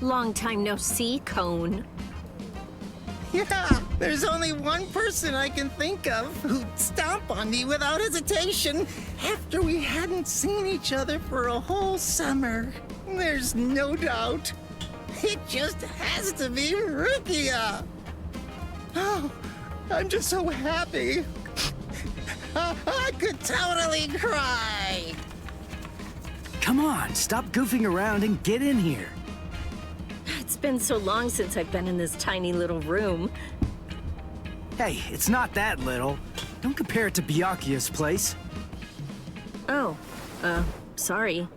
Long time no see, Cone. Yeah, there's only one person I can think of who'd stomp on me without hesitation after we hadn't seen each other for a whole summer. There's no doubt. It just has to be Rukia. Oh, I'm just so happy. I could totally cry. Come on, stop goofing around and get in here. It's been so long since I've been in this tiny little room. Hey, it's not that little. Don't compare it to Byakuya's place. Oh, sorry.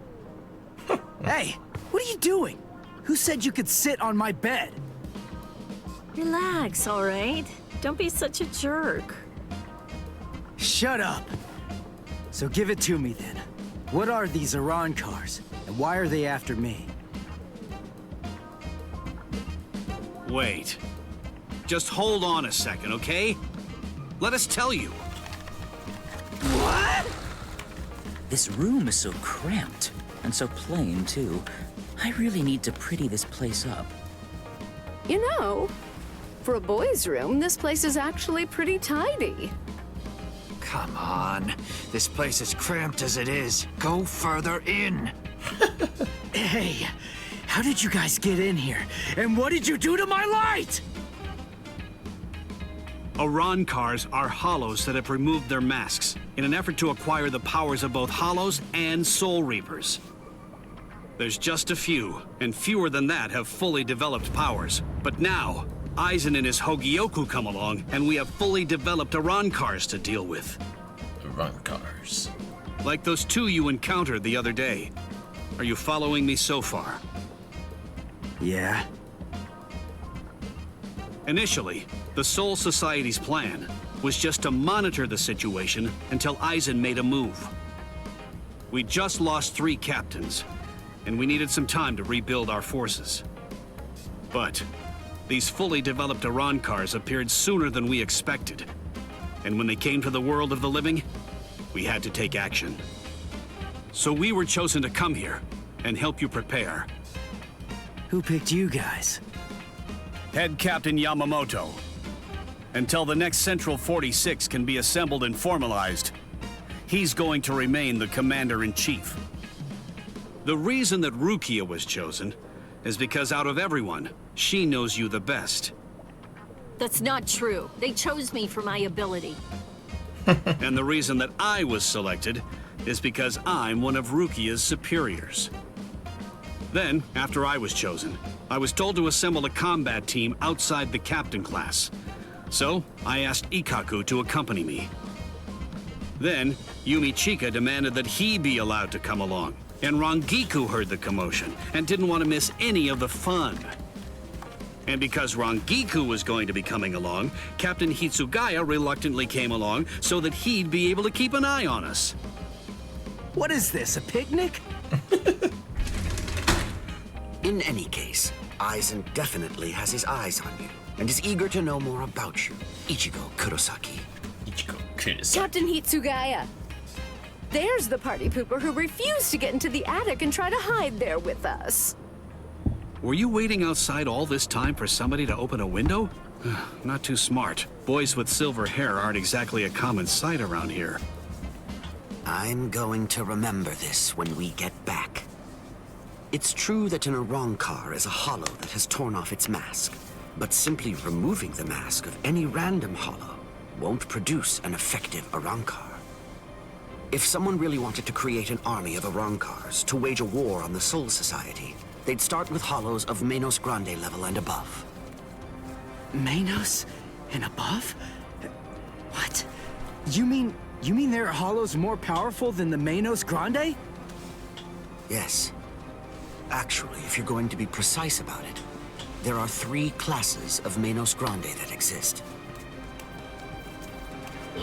Hey, what are you doing? Who said you could sit on my bed? Relax, all right? Don't be such a jerk. Shut up. So give it to me then. What are these Iran cars, and why are they after me? Wait. Just hold on a second, okay? Let us tell you. What? This room is so cramped, and so plain, too. I really need to pretty this place up. You know, for a boys' room, this place is actually pretty tidy. Come on. This place is cramped as it is. Go further in. Hey, how did you guys get in here? And what did you do to my light? Iran cars are hollows that have removed their masks in an effort to acquire the powers of both hollows and soul reapers. There's just a few, and fewer than that have fully developed powers. But now, Aizen and his Hogyoku come along, and we have fully developed Iran cars to deal with. Iran cars. Like those two you encountered the other day. Are you following me so far? Yeah. Initially, the Soul Society's plan was just to monitor the situation until Aizen made a move. We just lost 3 captains, and we needed some time to rebuild our forces. But these fully developed Iran cars appeared sooner than we expected. And when they came to the world of the living, we had to take action. So we were chosen to come here and help you prepare. Who picked you guys? Head Captain Yamamoto. Until the next Central 46 can be assembled and formalized, he's going to remain the Commander-in-Chief. The reason that Rukia was chosen is because out of everyone, she knows you the best. That's not true. They chose me for my ability. And the reason that I was selected is because I'm one of Rukia's superiors. Then, after I was chosen, I was told to assemble a combat team outside the captain class. So, I asked Ikkaku to accompany me. Then, Yumi Chika demanded that he be allowed to come along, and Rangiku heard the commotion and didn't want to miss any of the fun. And because Rangiku was going to be coming along, Captain Hitsugaya reluctantly came along so that he'd be able to keep an eye on us. What is this, a picnic? In any case, Aizen definitely has his eyes on you, and is eager to know more about you, Ichigo Kurosaki. Ichigo Kurosaki. Captain Hitsugaya. There's the party pooper who refused to get into the attic and try to hide there with us. Were you waiting outside all this time for somebody to open a window? Not too smart. Boys with silver hair aren't exactly a common sight around here. I'm going to remember this when we get back. It's true that an Iran car is a hollow that has torn off its mask, but simply removing the mask of any random hollow won't produce an effective Iran car. If someone really wanted to create an army of Iran cars to wage a war on the Soul Society, they'd start with hollows of Menos Grande level and above. Menos and above? What? You mean there are hollows more powerful than the Menos Grande? Yes. Actually, if you're going to be precise about it, there are 3 classes of Menos Grande that exist.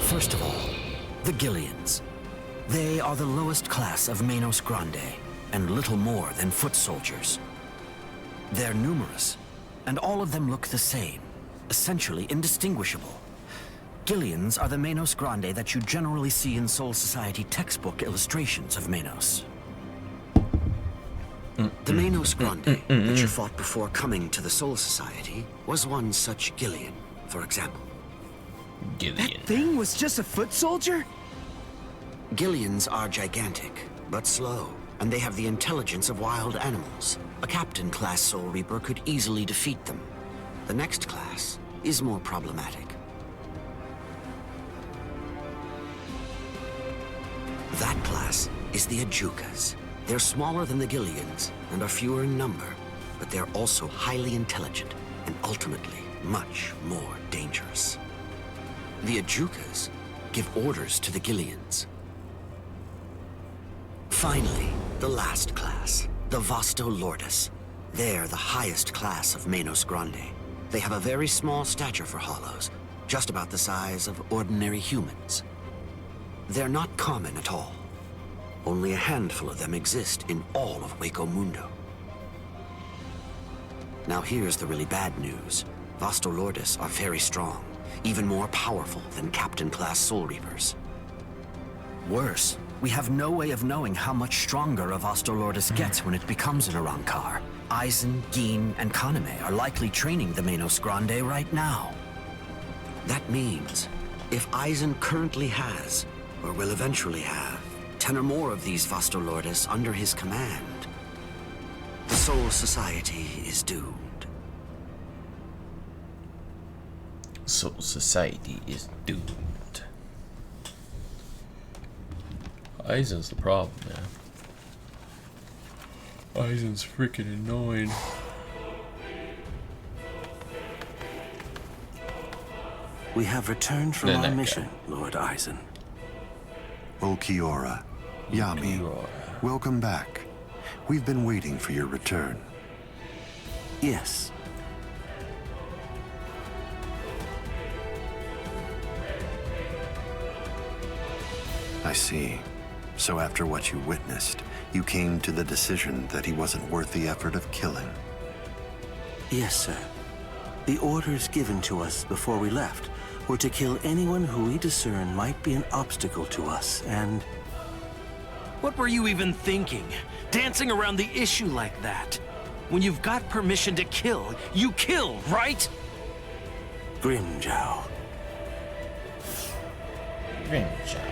First of all, the Gillians. They are the lowest class of Menos Grande, and little more than foot soldiers. They're numerous, and all of them look the same, essentially indistinguishable. Gillians are the Menos Grande that you generally see in Soul Society textbook illustrations of Menos. The Manos Grande that you fought before coming to the Soul Society was one such Gillian, for example. Gillian. That thing was just a foot soldier? Gillians are gigantic, but slow, and they have the intelligence of wild animals. A Captain-class Soul Reaper could easily defeat them. The next class is more problematic. That class is the Ajukas. They're smaller than the Gillians and are fewer in number, but they're also highly intelligent and ultimately much more dangerous. The Ajukas give orders to the Gillians. Finally, the last class, the Vasto Lordis. They're the highest class of Manos Grande. They have a very small stature for Hollows, just about the size of ordinary humans. They're not common at all. Only a handful of them exist in all of Waco Mundo. Now here's the really bad news. Vasto Lordis are very strong, even more powerful than Captain-class Soul Reapers. Worse, we have no way of knowing how much stronger a Vasto Lordis gets when it becomes an Arankar. Aizen, Gin, and Kaname are likely training the Manos Grande right now. That means, if Aizen currently has, or will eventually have, 10 or more of these Vasto Lordis under his command, the Soul Society is doomed. Soul Society is doomed. Aizen's the problem, man. Aizen's freaking annoying. We have returned from our mission, Lord Aizen. Ulquiorra, Yami, welcome back. We've been waiting for your return. Yes. I see. So after what you witnessed, you came to the decision that he wasn't worth the effort of killing. Yes, sir. The orders given to us before we left were to kill anyone who we discern might be an obstacle to us, and... What were you even thinking? Dancing around the issue like that? When you've got permission to kill, you kill, right? Grimjow. Grimjow.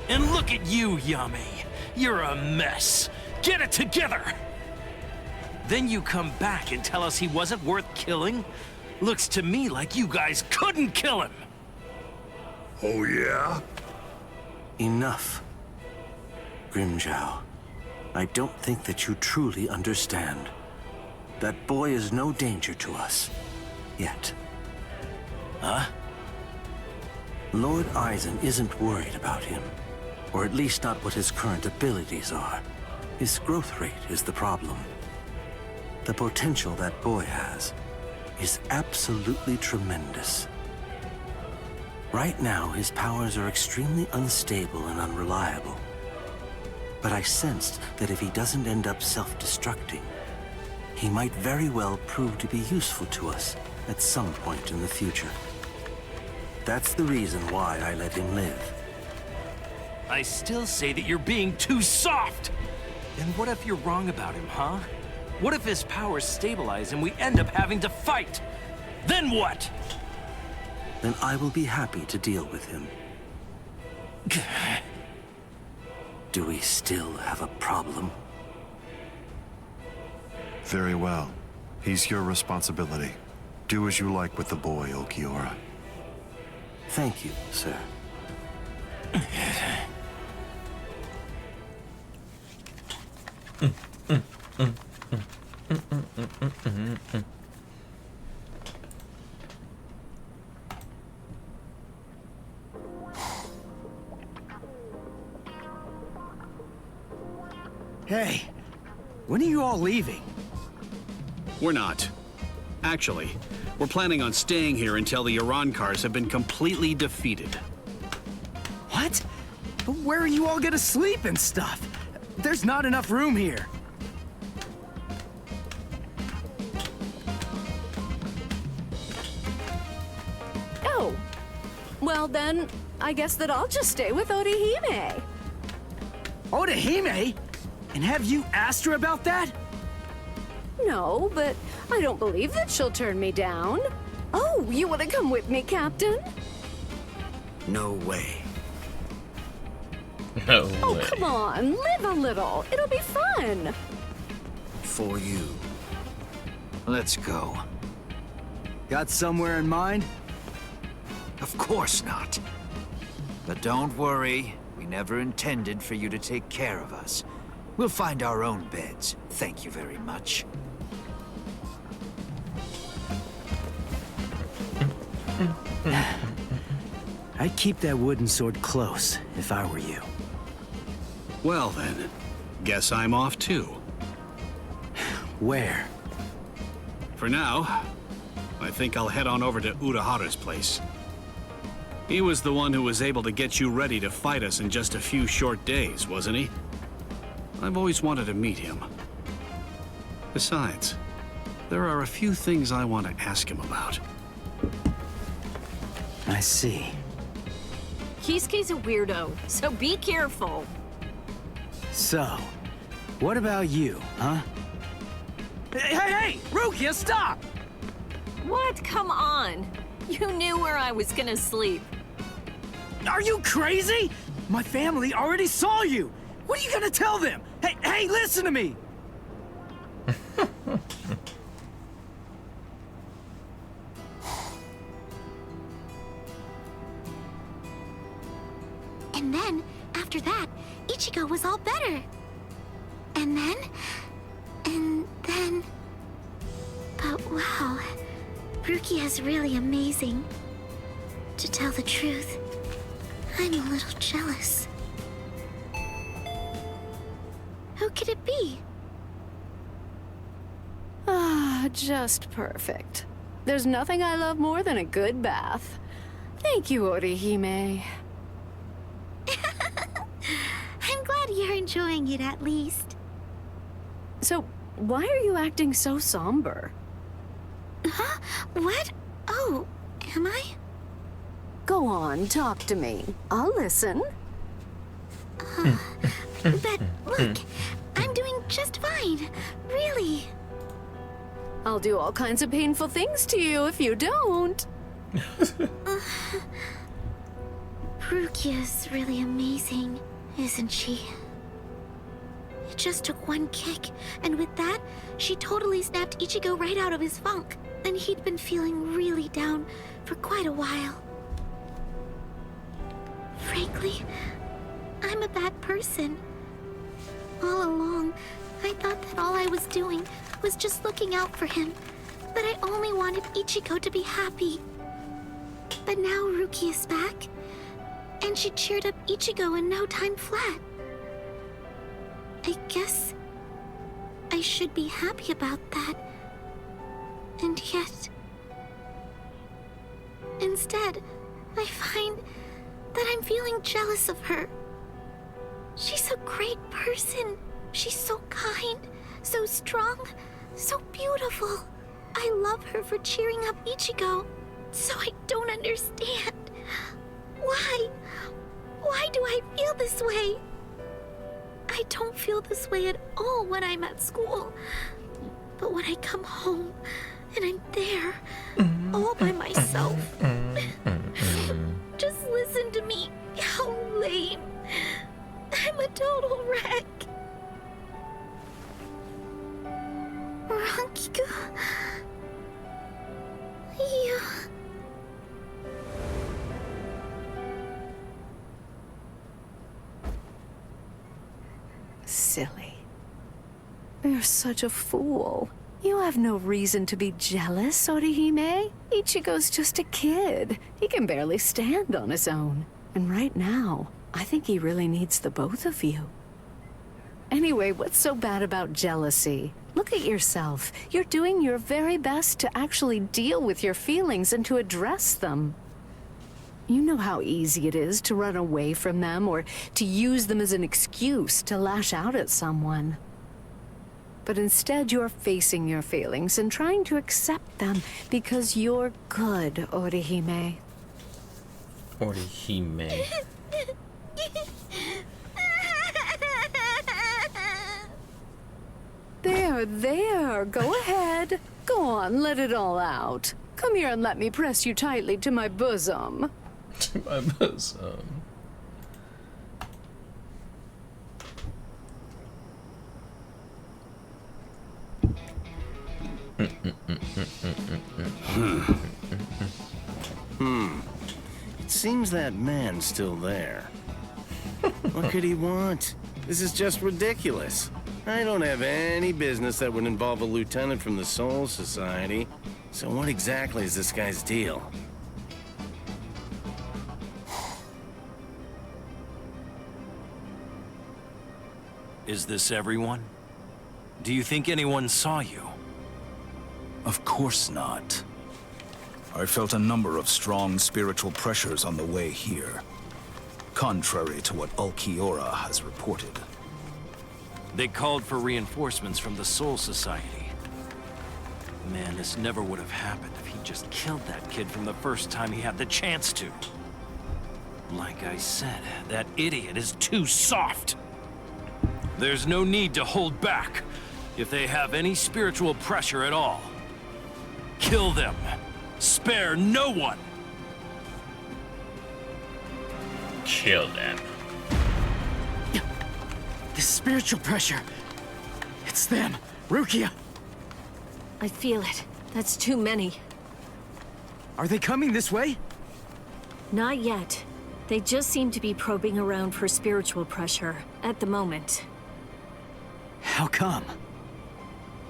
And look at you, Yami. You're a mess. Get it together! Then you come back and tell us he wasn't worth killing? Looks to me like you guys couldn't kill him! Oh, yeah? Enough. Grimjow, I don't think that you truly understand. That boy is no danger to us. Yet. Huh? Lord Aizen isn't worried about him. Or at least not what his current abilities are. His growth rate is the problem. The potential that boy has is absolutely tremendous. Right now, his powers are extremely unstable and unreliable. But I sensed that if he doesn't end up self-destructing, he might very well prove to be useful to us at some point in the future. That's the reason why I let him live. I still say that you're being too soft! And what if you're wrong about him, huh? What if his powers stabilize and we end up having to fight? Then what? Then I will be happy to deal with him. Do we still have a problem? Very well. He's your responsibility. Do as you like with the boy, Ulquiorra. Thank you, sir. Hey, when are you all leaving? We're not. Actually, we're planning on staying here until the Arankars have been completely defeated. What? But where are you all gonna sleep and stuff? There's not enough room here. Oh. Well then, I guess that I'll just stay with Orihime. Orihime? And have you asked her about that? No, but I don't believe that she'll turn me down. Oh, you want to come with me, Captain? No way. No Oh, way. come on, live a little. It'll be fun. For you. Let's go. Got somewhere in mind? Of course not. But don't worry, we never intended for you to take care of us. We'll find our own beds. Thank you very much. I'd keep that wooden sword close if I were you. Well then, guess I'm off too. Where? For now, I think I'll head on over to Uraharu's place. He was the one who was able to get you ready to fight us in just a few short days, wasn't he? I've always wanted to meet him. Besides, there are a few things I want to ask him about. I see. Kisuke's a weirdo, so be careful. So, what about you, huh? Hey, Rukia, stop! What? Come on. You knew where I was gonna sleep. Are you crazy? My family already saw you. What are you gonna tell them? Hey, listen to me! And then, after that, Ichigo was all better. And then... But wow, Rukia is really amazing. To tell the truth, I'm a little jealous. Who could it be? Ah, just perfect. There's nothing I love more than a good bath. Thank you, Orihime. I'm glad you're enjoying it at least. So, why are you acting so somber? Huh? What? Oh, am I? Go on, talk to me. I'll listen. But look, I'm doing just fine. Really. I'll do all kinds of painful things to you if you don't. Rukia's really amazing, isn't she? It just took one kick, and with that, she totally snapped Ichigo right out of his funk. And he'd been feeling really down for quite a while. Frankly, I'm a bad person. All along, I thought that all I was doing was just looking out for him, that I only wanted Ichigo to be happy. But now Ruki is back, and she cheered up Ichigo in no time flat. I guess I should be happy about that. And yet, instead, I find that I'm feeling jealous of her. She's a great person. She's so kind, so strong, so beautiful. I love her for cheering up Ichigo. So I don't understand. Why? Why do I feel this way? I don't feel this way at all when I'm at school. But when I come home, and I'm there, all by myself. Just listen to me. How lame. I'm a total wreck. Rankiku. You... Silly. You're such a fool. You have no reason to be jealous, Orihime. Ichigo's just a kid. He can barely stand on his own. And right now, I think he really needs the both of you. Anyway, what's so bad about jealousy? Look at yourself. You're doing your very best to actually deal with your feelings and to address them. You know how easy it is to run away from them or to use them as an excuse to lash out at someone. But instead, you're facing your feelings and trying to accept them because you're good, Orihime. Orihime. there. Go ahead. Go on, let it all out. Come here and let me press you tightly to my bosom. To my bosom. It seems that man's still there. What could he want? This is just ridiculous. I don't have any business that would involve a lieutenant from the Soul Society. So what exactly is this guy's deal? Is this everyone? Do you think anyone saw you? Of course not. I felt a number of strong spiritual pressures on the way here, contrary to what Ulquiorra has reported. They called for reinforcements from the Soul Society. Man, this never would have happened if he just killed that kid from the first time he had the chance to. Like I said, that idiot is too soft. There's no need to hold back. If they have any spiritual pressure at all, kill them. Spare no one. Kill them. The spiritual pressure. It's them. Rukia. I feel it. That's too many. Are they coming this way? Not yet. They just seem to be probing around for spiritual pressure at the moment. How come?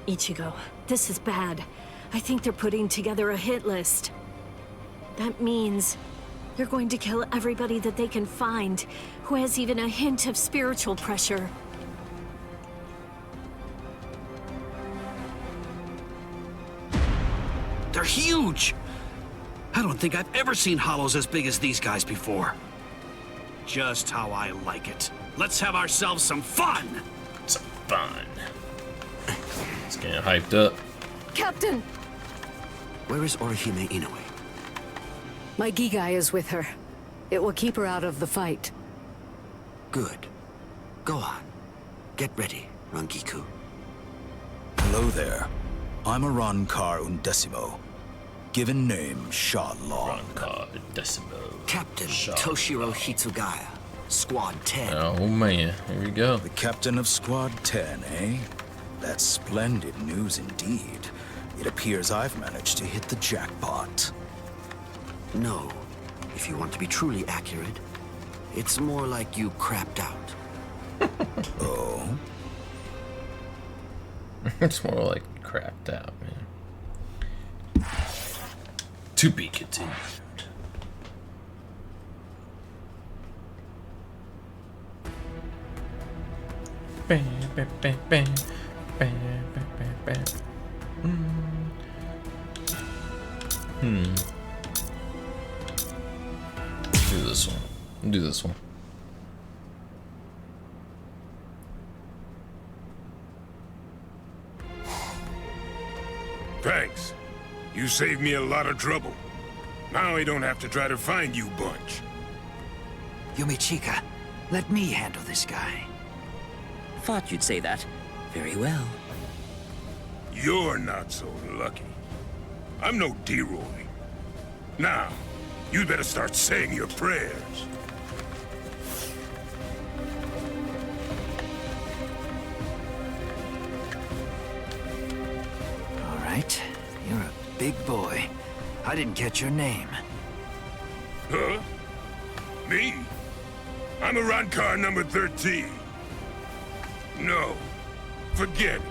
Ichigo, this is bad. I think they're putting together a hit list. That means they're going to kill everybody that they can find who has even a hint of spiritual pressure. They're huge! I don't think I've ever seen hollows as big as these guys before. Just how I like it. Let's have ourselves some fun! Some fun. It's getting hyped up. Captain! Where is Orihime Inoue? My Gigai is with her. It will keep her out of the fight. Good. Go on. Get ready, Rangiku. Hello there. I'm Arankar Undecimo. Given name, Sha Long. Arankar Undecimo. Captain Toshiro Hitsugaya, Squad 10. Oh man, here we go. The captain of Squad 10, eh? That's splendid news indeed. It appears I've managed to hit the jackpot. No. If you want to be truly accurate, it's more like you crapped out. Oh? It's more like crapped out, man. To be continued. Bam, bam, bam, bam. Bam, bam, bam, bam. Do this one. Do this one. Thanks. You saved me a lot of trouble. Now I don't have to try to find you bunch. Yumichika, let me handle this guy. Thought you'd say that. Very well. You're not so lucky. I'm no D-Roy. Now, you'd better start saying your prayers. All right, you're a big boy. I didn't catch your name. Huh? Me? I'm Arankar number 13. No, forget it.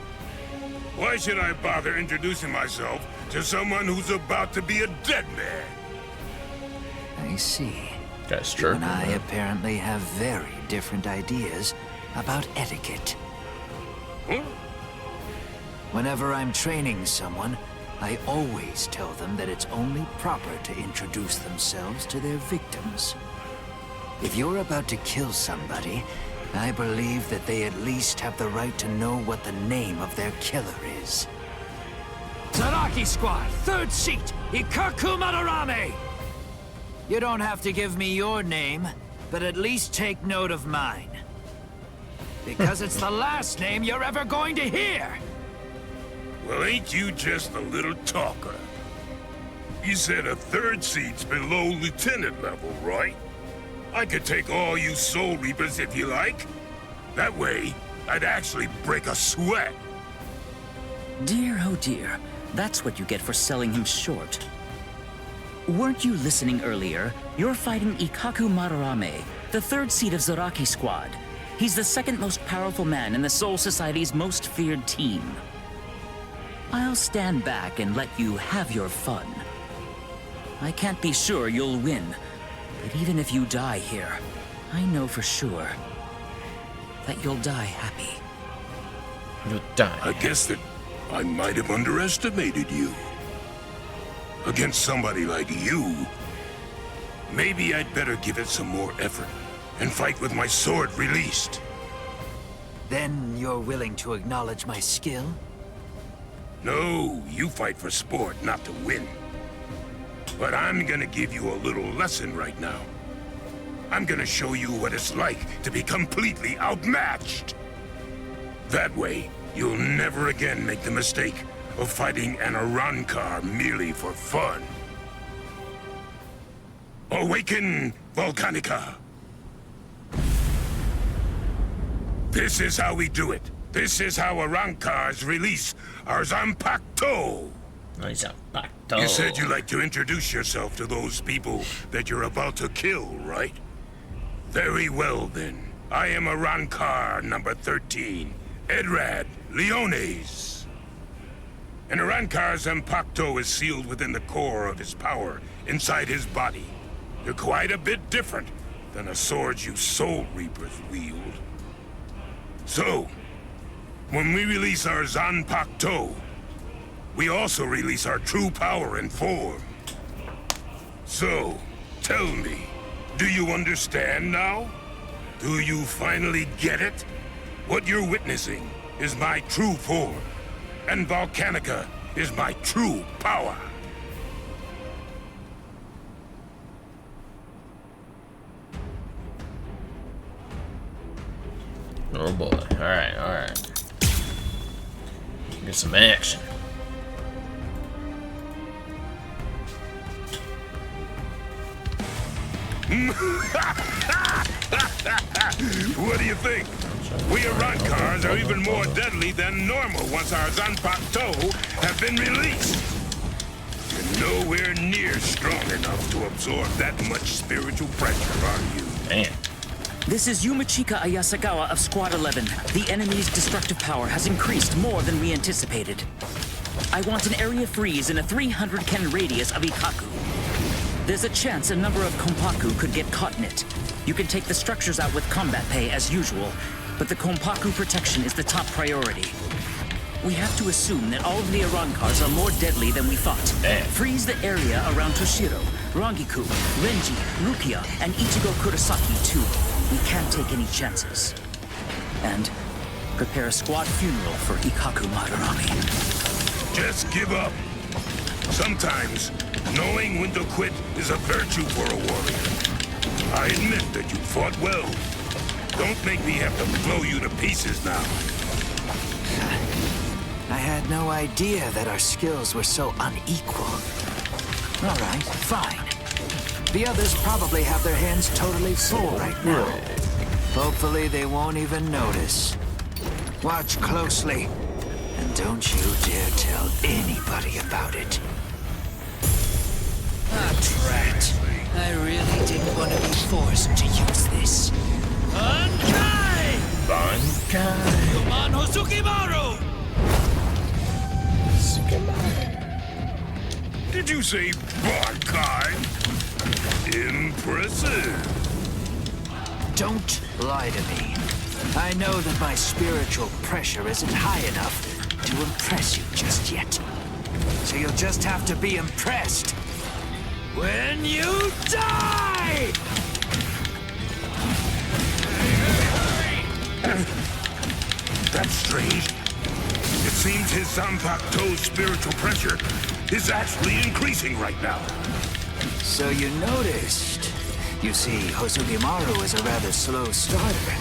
Why should I bother introducing myself to someone who's about to be a dead man? I see. That's You true. and I apparently have very different ideas about etiquette. Huh? Whenever I'm training someone, I always tell them that it's only proper to introduce themselves to their victims. If you're about to kill somebody, I believe that they at least have the right to know what the name of their killer is. Zaraki Squad, 3rd seat, Ikaku Madarame! You don't have to give me your name, but at least take note of mine. Because it's the last name you're ever going to hear! Well, ain't you just a little talker? You said a third seat's below lieutenant level, right? I could take all you Soul Reapers if you like. That way, I'd actually break a sweat. Dear, oh dear. That's what you get for selling him short. Weren't you listening earlier? You're fighting Ikaku Madarame, the third seat of Zaraki Squad. He's the second most powerful man in the Soul Society's most feared team. I'll stand back and let you have your fun. I can't be sure you'll win, but even if you die here, I know for sure that you'll die happy. You'll die. I guess that I might have underestimated you. Against somebody like you, maybe I'd better give it some more effort and fight with my sword released. Then you're willing to acknowledge my skill? No, you fight for sport, not to win. But I'm gonna give you a little lesson right now. I'm gonna show you what it's like to be completely outmatched. That way, you'll never again make the mistake of fighting an Arankar merely for fun. Awaken, Volcanica! This is how we do it. This is how Arankars release our Zanpakuto! You said you'd like to introduce yourself to those people that you're about to kill, right? Very well, then. I am Arankar number 13, Edrad Leones. An Arankar's Zanpakuto is sealed within the core of his power, inside his body. They're quite a bit different than the swords you Soul Reapers wield. So, when we release our Zanpakuto, we also release our true power and form. So, tell me, do you understand now? Do you finally get it? What you're witnessing is my true form, and Volcanica is my true power. Oh boy. Alright, alright. Get some action. What do you think? We Arankars are even more deadly than normal once our Zanpakuto have been released. You're nowhere near strong enough to absorb that much spiritual pressure, are you? Man. This is Yumachika Ayasagawa of Squad 11. The enemy's destructive power has increased more than we anticipated. I want an area freeze in a 300 ken radius of Ikaku. There's a chance a number of Konpaku could get caught in it. You can take the structures out with combat pay as usual, but the Konpaku protection is the top priority. We have to assume that all of the Arankars are more deadly than we thought. Freeze the area around Toshiro, Rangiku, Renji, Rukia, and Ichigo Kurosaki too. We can't take any chances. And prepare a squad funeral for Ikaku Madarame. Just give up. Sometimes, knowing when to quit is a virtue for a warrior. I admit that you fought well. Don't make me have to blow you to pieces now. I had no idea that our skills were so unequal. All right, fine. The others probably have their hands totally full right now. Hopefully they won't even notice. Watch closely, and don't you dare tell anybody about it. Ah, drat. I really didn't want to be forced to use this. Bankai! Bankai! Kumano Sukimaru! Did you say Bankai? Impressive. Don't lie to me. I know that my spiritual pressure isn't high enough to impress you just yet. So you'll just have to be impressed when you die! That's strange. It seems his Zanpakuto's spiritual pressure is actually increasing right now. So you noticed. You see, Hosugimaru is a rather slow starter.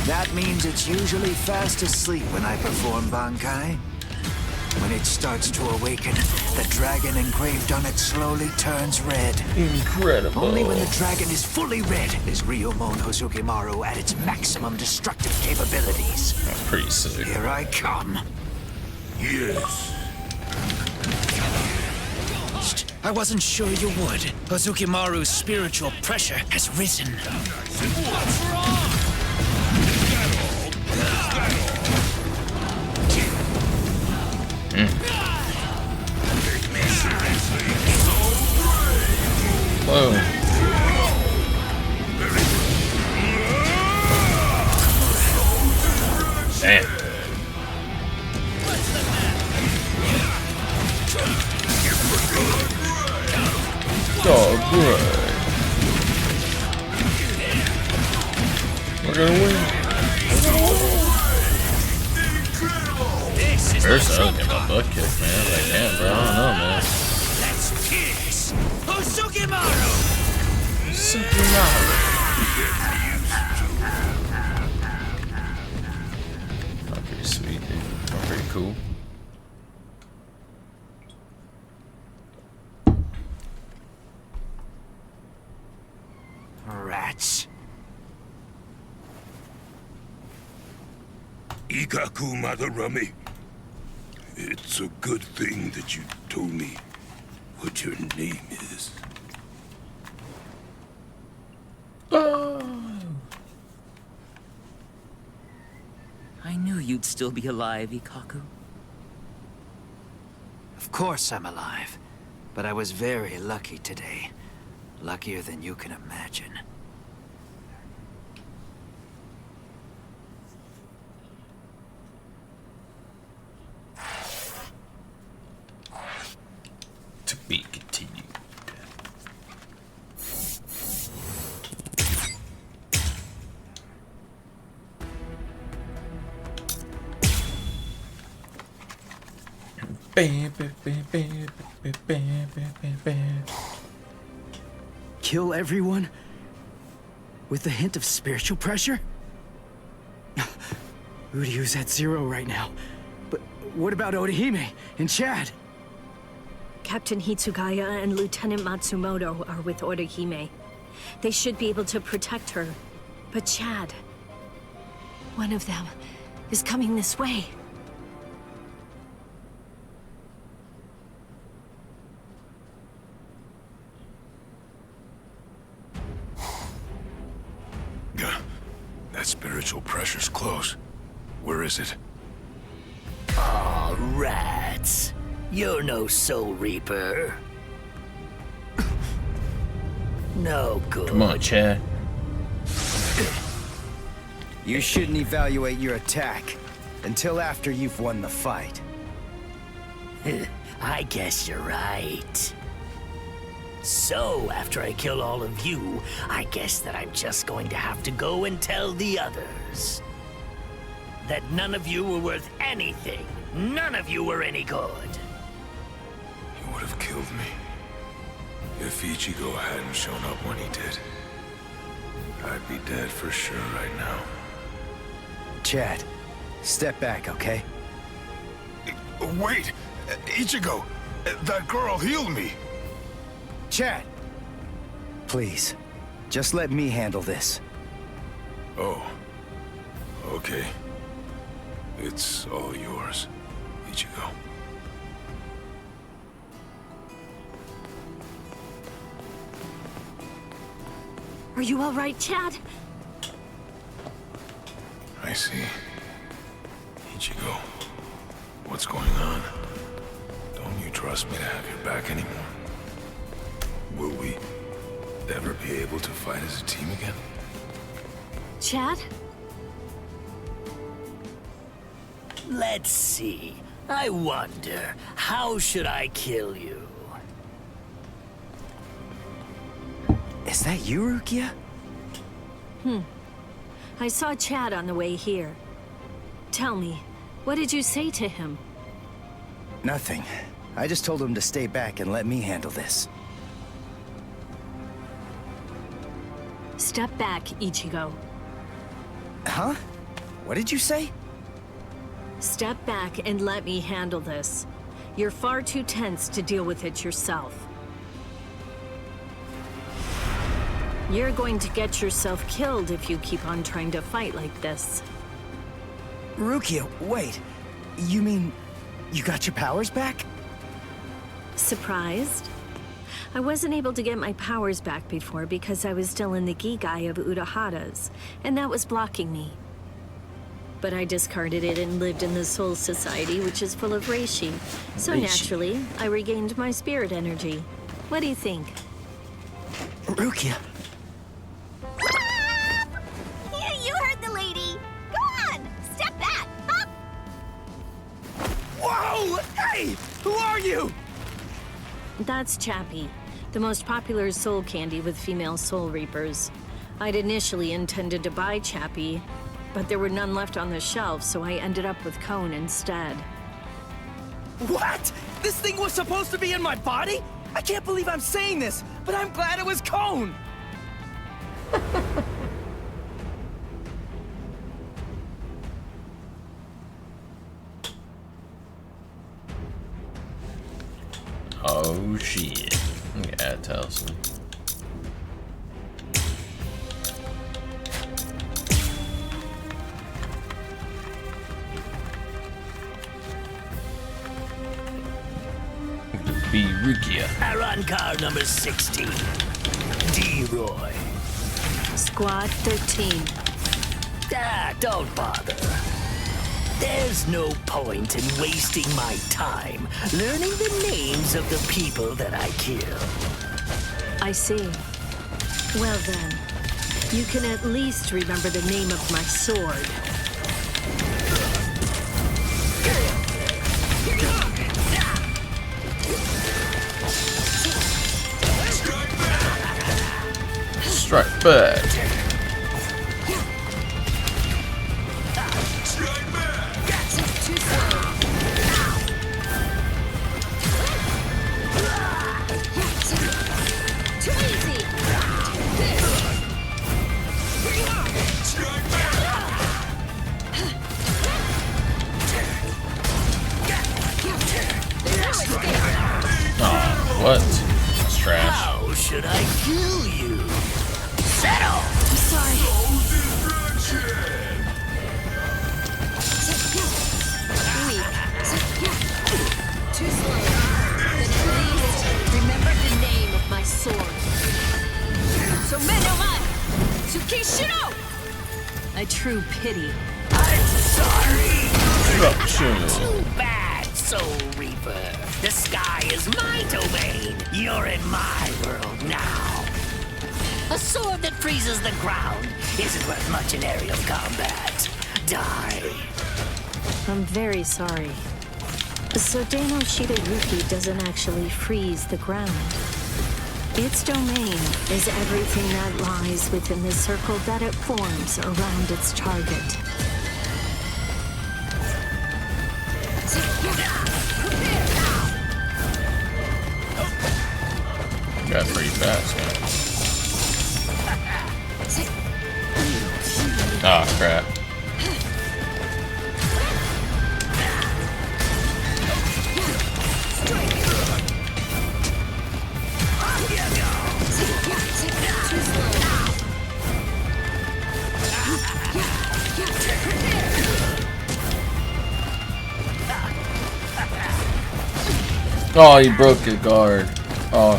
That means it's usually fast asleep when I perform Bankai. When it starts to awaken, the dragon engraved on it slowly turns red. Incredible. Only when the dragon is fully red is Ryumon Hozukimaru at its maximum destructive capabilities. That's pretty sick. Here I come. Yes. I wasn't sure you would. Hozukimaru's spiritual pressure has risen. What's wrong? Take me seriously. Whoa. Damn. Oh, good. We're gonna win. First, I would get my butt kicked, man. Like, damn, bro. I don't know, man. Let's kiss Hozukimaru! Not pretty sweet, dude. Not pretty cool. Rats. Ikaku Madarami. It's a good thing that you told me what your name is. I knew you'd still be alive, Ikaku. Of course I'm alive, but I was very lucky today. Luckier than you can imagine. To be continued. Kill everyone? With a hint of spiritual pressure? Uryu's at 0 right now. But what about Orihime and Chad? Captain Hitsugaya and Lieutenant Matsumoto are with Orihime. They should be able to protect her. But Chad... one of them is coming this way. That spiritual pressure's close. Where is it? Aw, rats. You're no Soul Reaper. No good. Come on, Chad. You shouldn't evaluate your attack until after you've won the fight. I guess you're right. So, after I kill all of you, I guess that I'm just going to have to go and tell the others. That none of you were worth anything. None of you were any good. He would have killed me if Ichigo hadn't shown up when he did. I'd be dead for sure right now. Chad, step back, okay? Wait! Ichigo! That girl healed me! Chad! Please, just let me handle this. Oh. Okay. It's all yours, Ichigo. Are you all right, Chad? I see. Ichigo, what's going on? Don't you trust me to have your back anymore? Will we ever be able to fight as a team again? Chad? Let's see. I wonder, how should I kill you? Is that you, Rukia? I saw Chad on the way here. Tell me, what did you say to him? Nothing. I just told him to stay back and let me handle this. Step back, Ichigo. Huh? What did you say? Step back and let me handle this. You're far too tense to deal with it yourself. You're going to get yourself killed if you keep on trying to fight like this. Rukia, wait. You mean you got your powers back? Surprised? I wasn't able to get my powers back before because I was still in the Gigai of Urahara's, and that was blocking me. But I discarded it and lived in the Soul Society, which is full of reishi. So Reishi. naturally, I regained my spirit energy. What do you think? Rukia. You heard the lady. Go on, step back. Up. Whoa! Hey! Who are you? That's Chappie, the most popular soul candy with female soul reapers. I'd initially intended to buy Chappie, but there were none left on the shelf, so I ended up with Cone instead. What? This thing was supposed to be in my body? I can't believe I'm saying this, but I'm glad it was Cone! Oh shit. Yeah, tells me. Be Rukia. Aron car number 16. D-Roy. Squad 13. Don't bother. There's no point in wasting my time learning the names of the people that I kill. I see. Well then, you can at least remember the name of my sword. Strike back. Oh, what? That's trash. How should I kill you? Settle! I'm sorry. Weak. Too slow. Then at least remember the name of my sword. So Menoman! Tsukishiro! A true pity. I'm sorry! Destruction. Too bad, Soul Reaper. The sky is my domain. You're in my world now. A sword that freezes the ground isn't worth much in aerial combat. Die. I'm very sorry. So Dano Shidoyuki doesn't actually freeze the ground. Its domain is everything that lies within the circle that it forms around its target. Got pretty fast, man. Oh crap. Oh, he broke your guard. Oh,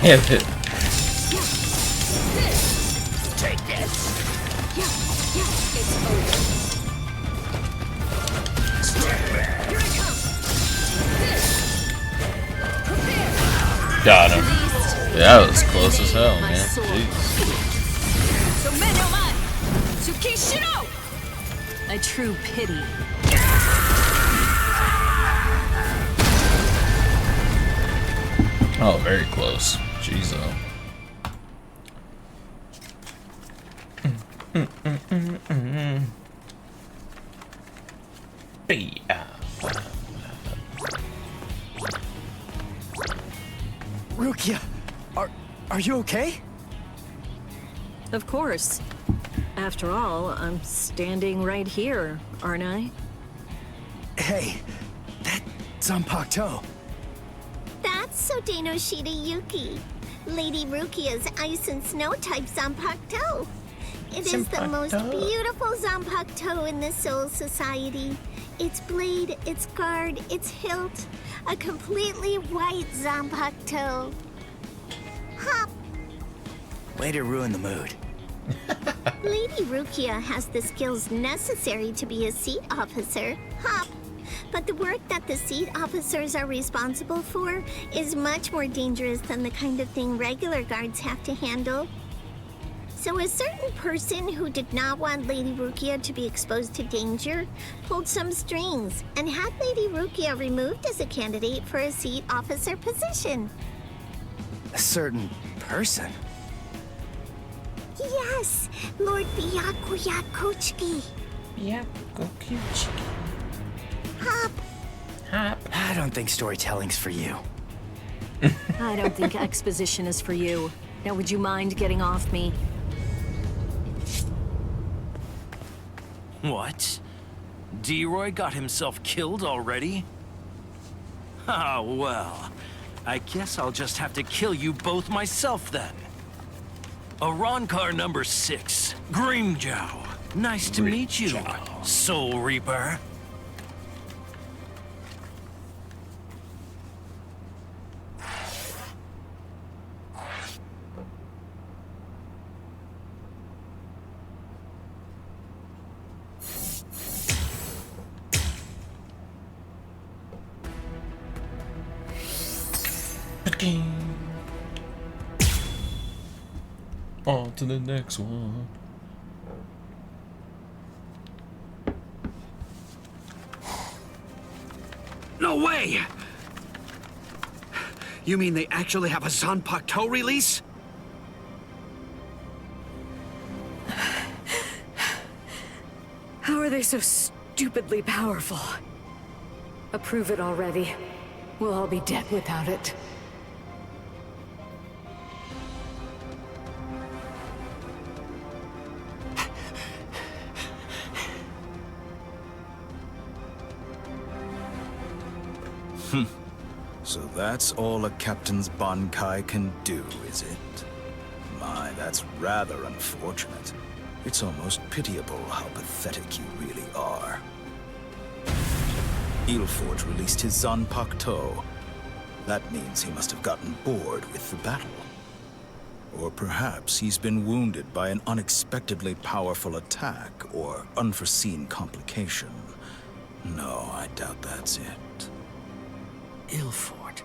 damn it. Take this. Got him. Yeah, that was close as hell, man. Jeez. So Menoman! Tsukishiro! A true pity. Oh, very close. Jeez, Rukia, are you okay? Of course. After all, I'm standing right here, aren't I? Hey, that Zanpakuto. That's Sodeno Shida Yuki, Lady Rukia's ice and snow type Zanpakuto. It is the most beautiful Zanpakuto in the Soul Society. Its blade, its guard, its hilt, a completely white Zanpakuto. Hop! Way to ruin the mood. Lady Rukia has the skills necessary to be a seat officer, Hop. But the work that the seat officers are responsible for is much more dangerous than the kind of thing regular guards have to handle. So a certain person who did not want Lady Rukia to be exposed to danger pulled some strings and had Lady Rukia removed as a candidate for a seat officer position. A certain person? Yes, Lord Byakuya Kochiki. Hop. I don't think storytelling's for you. I don't think exposition is for you. Now, would you mind getting off me? What? D-Roy got himself killed already? Ah, well. I guess I'll just have to kill you both myself then. Arankar number 6, Grimjow. Nice to meet you, Soul Reaper. On to the next one. No way! You mean they actually have a Zanpakuto release? How are they so stupidly powerful? Approve it already. We'll all be dead without it. So that's all a captain's Bankai can do, is it? My, that's rather unfortunate. It's almost pitiable how pathetic you really are. Ilfort released his Zanpakuto. That means he must have gotten bored with the battle. Or perhaps he's been wounded by an unexpectedly powerful attack or unforeseen complication. No, I doubt that's it. Ilfort.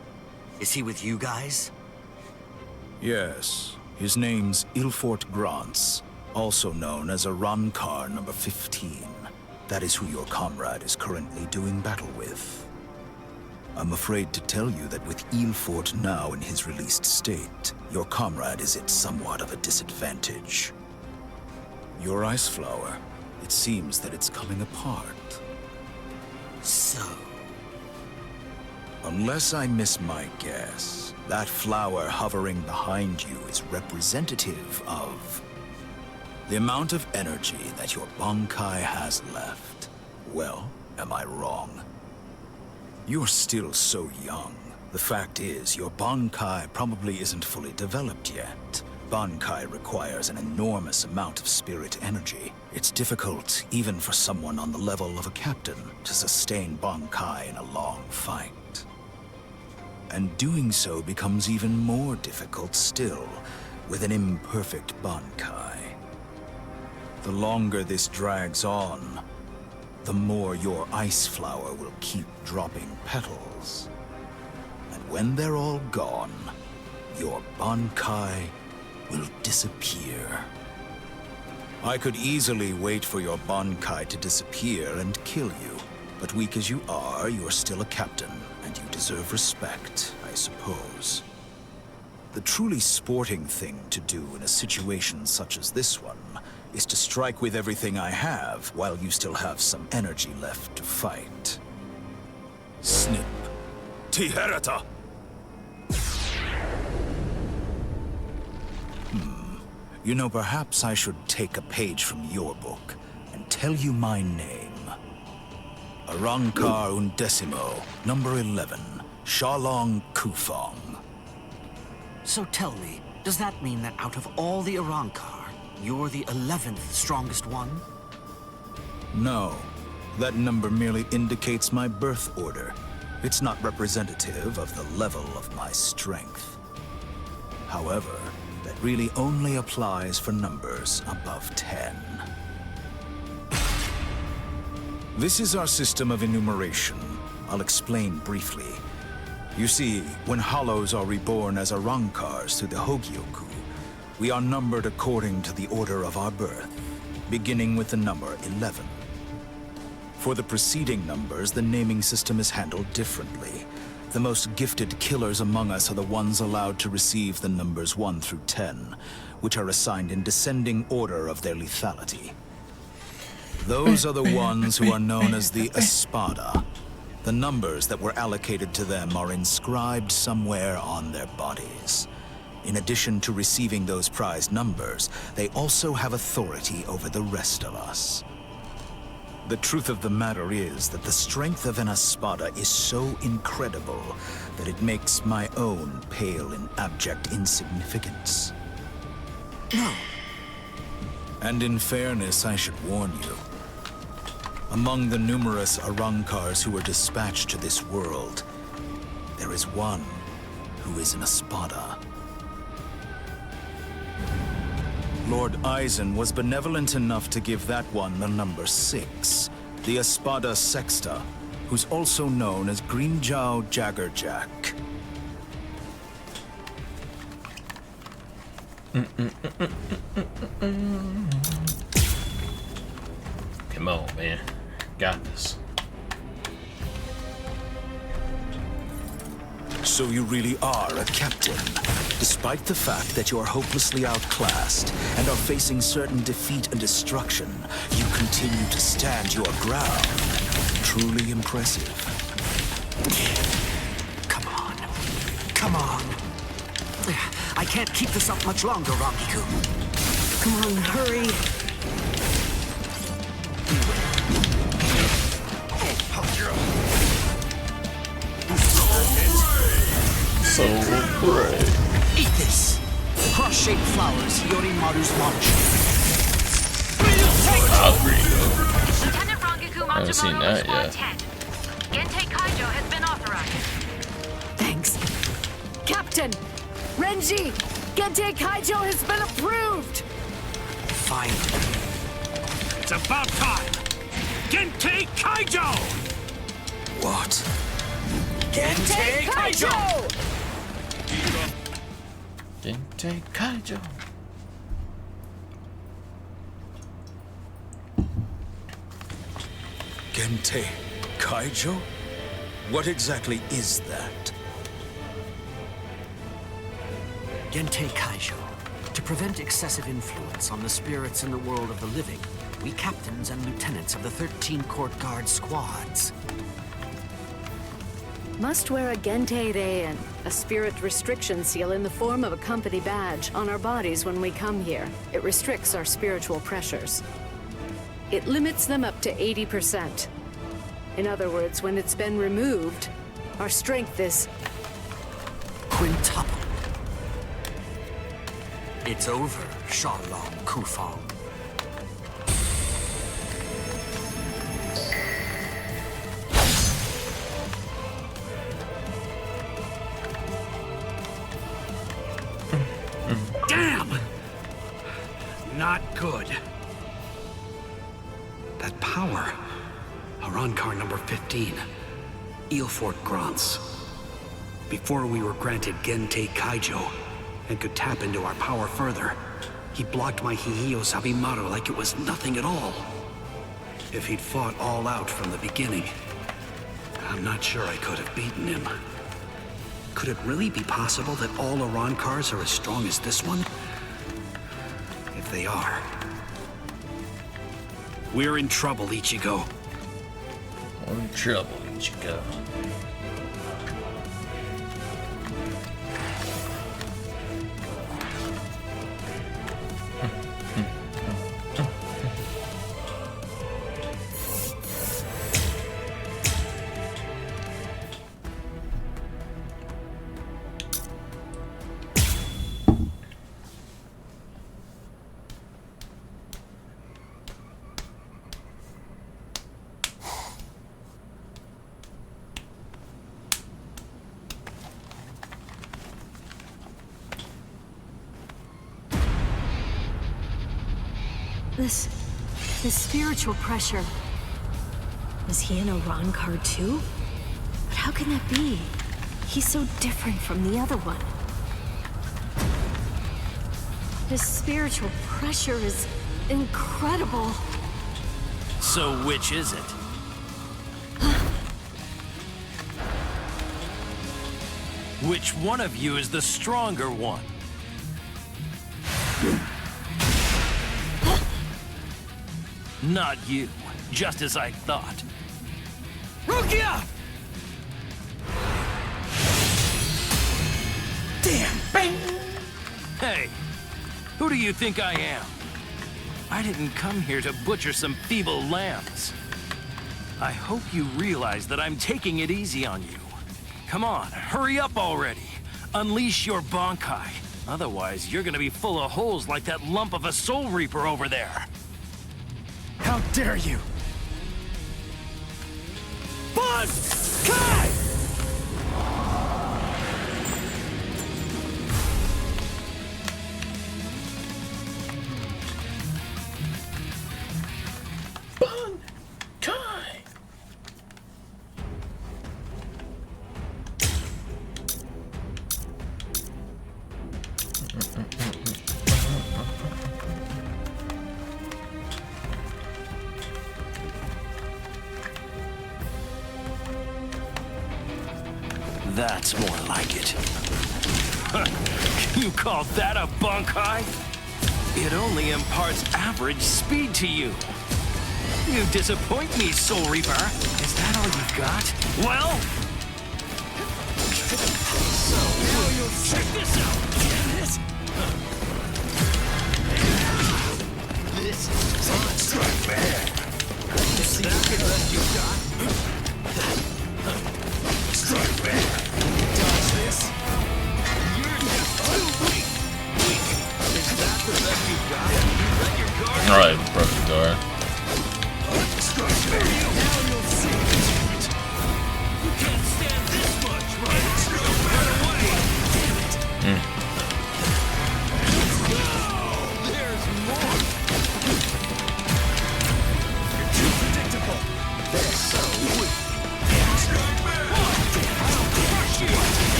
Is he with you guys? Yes. His name's Ilfort Grants, also known as Arankar number 15. That is who your comrade is currently doing battle with. I'm afraid to tell you that with Ilfort now in his released state, your comrade is at somewhat of a disadvantage. Your ice flower, it seems that it's coming apart. So? Unless I miss my guess, that flower hovering behind you is representative of the amount of energy that your Bankai has left. Well, am I wrong? You're still so young. The fact is, your Bankai probably isn't fully developed yet. Bankai requires an enormous amount of spirit energy. It's difficult, even for someone on the level of a captain, to sustain Bankai in a long fight. And doing so becomes even more difficult still, with an imperfect Bankai. The longer this drags on, the more your ice flower will keep dropping petals. And when they're all gone, your Bankai will disappear. I could easily wait for your Bankai to disappear and kill you, but weak as you are, you're still a captain, and you deserve respect, I suppose. The truly sporting thing to do in a situation such as this one is to strike with everything I have while you still have some energy left to fight. Snip. Tiherata! You know, perhaps I should take a page from your book and tell you my name. Arrancar Undecimo, number 11, Shalong Kufong. So tell me, does that mean that out of all the Arrancar, you're the 11th strongest one? No. That number merely indicates my birth order. It's not representative of the level of my strength. However, that really only applies for numbers above 10. This is our system of enumeration. I'll explain briefly. You see, when Hollows are reborn as Arrancars through the Hogyoku, we are numbered according to the order of our birth, beginning with the number 11. For the preceding numbers, the naming system is handled differently. The most gifted killers among us are the ones allowed to receive the numbers 1 through 10, which are assigned in descending order of their lethality. Those are the ones who are known as the Espada. The numbers that were allocated to them are inscribed somewhere on their bodies. In addition to receiving those prized numbers, they also have authority over the rest of us. The truth of the matter is that the strength of an Espada is so incredible that it makes my own pale in abject insignificance. No. And in fairness, I should warn you. Among the numerous Arrancars who were dispatched to this world, there is one who is an Espada. Lord Eisen was benevolent enough to give that one the number 6, the Espada Sexta, who's also known as Greenjow Jaggerjack. Come on, man. Got this. So you really are a captain, despite the fact that you are hopelessly outclassed and are facing certain defeat and destruction. You continue to stand your ground. Truly impressive. Come on. Come on. I can't keep this up much longer, Rangiku. Come on, hurry. So great. Eat this. Cross-shaped flowers, Yorimaru's launch. Lieutenant Rangiku, I haven't seen that yet. Gentei Kaijo has been authorized. Thanks. Captain! Renji! Gentei Kaijo has been approved! Finally. It's about time! Gentei Kaijo! What? Gentei Kaijo! Gentei Kaijo. Gentei Kaijo? What exactly is that? Gentei Kaijo. To prevent excessive influence on the spirits in the world of the living, we captains and lieutenants of the 13 court guard squads. Must wear a Gentei Reien, a spirit restriction seal in the form of a company badge, on our bodies when we come here. It restricts our spiritual pressures. It limits them up to 80%. In other words, when it's been removed, our strength is quintuple. It's over, Shalong Kufong. Damn! Not good. That power. Arrancar number 15. Eelfort Grants. Before we were granted Gentei Kaijo and could tap into our power further, he blocked my Hihio Sabimaru like it was nothing at all. If he'd fought all out from the beginning, I'm not sure I could have beaten him. Could it really be possible that all Arrancars are as strong as this one? If they are, we're in trouble, Ichigo. We're in trouble, Ichigo. This spiritual pressure. Was he in a Ron card too? But how can that be? He's so different from the other one. His spiritual pressure is incredible. So which is it? Which one of you is the stronger one? Not you, just as I thought. Rukia! Damn, bang! Hey, who do you think I am? I didn't come here to butcher some feeble lambs. I hope you realize that I'm taking it easy on you. Come on, hurry up already. Unleash your Bankai. Otherwise, you're gonna be full of holes like that lump of a Soul Reaper over there. How dare you! Bankai! That's more like it. You call that a Bankai? It only imparts average speed to you. You disappoint me, Soul Reaper. Is that all you've got? Well... So, now you'll check this out. This is strike back. Is that the best you've got? Strike back. Dodge this. You're just too weak. Is that the best you've got? Let your guard. All right, broke the guard. Strike back. Now you'll see. You can't stand this much, right? Run away. No, there's more. You're too predictable. They're so weak.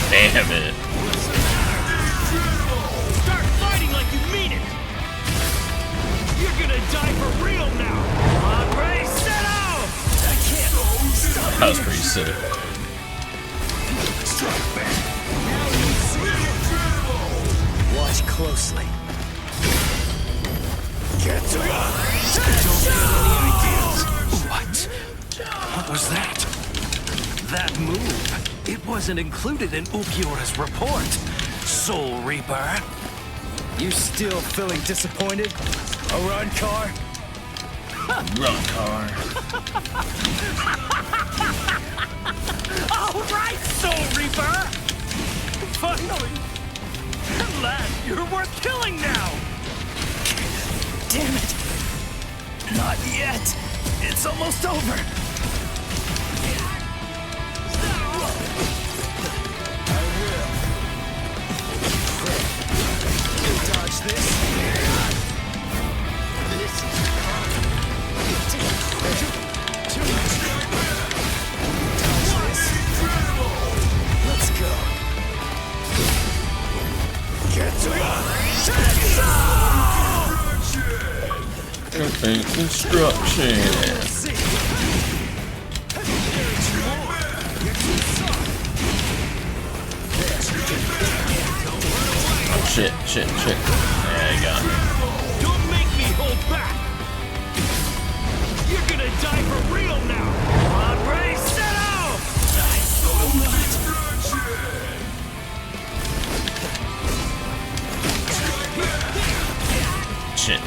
Damn it. Start fighting like you mean it. You're gonna die for real now. Andre, set out. I can't stop. That was pretty sick. Watch closely. Get to Don't get any ideas. What was that? That move. It wasn't included in Ulquiorra's report. Soul Reaper. You still feeling disappointed? A run car? Run car. All right, Soul Reaper. Finally. At last, you're worth killing now. Damn it! Not yet. It's almost over. Dodge this. This is let's go. Get to Complete construction. Shit. Yeah, you got me. Don't make me hold back. You're gonna die for real now. Andre, set out. Shit.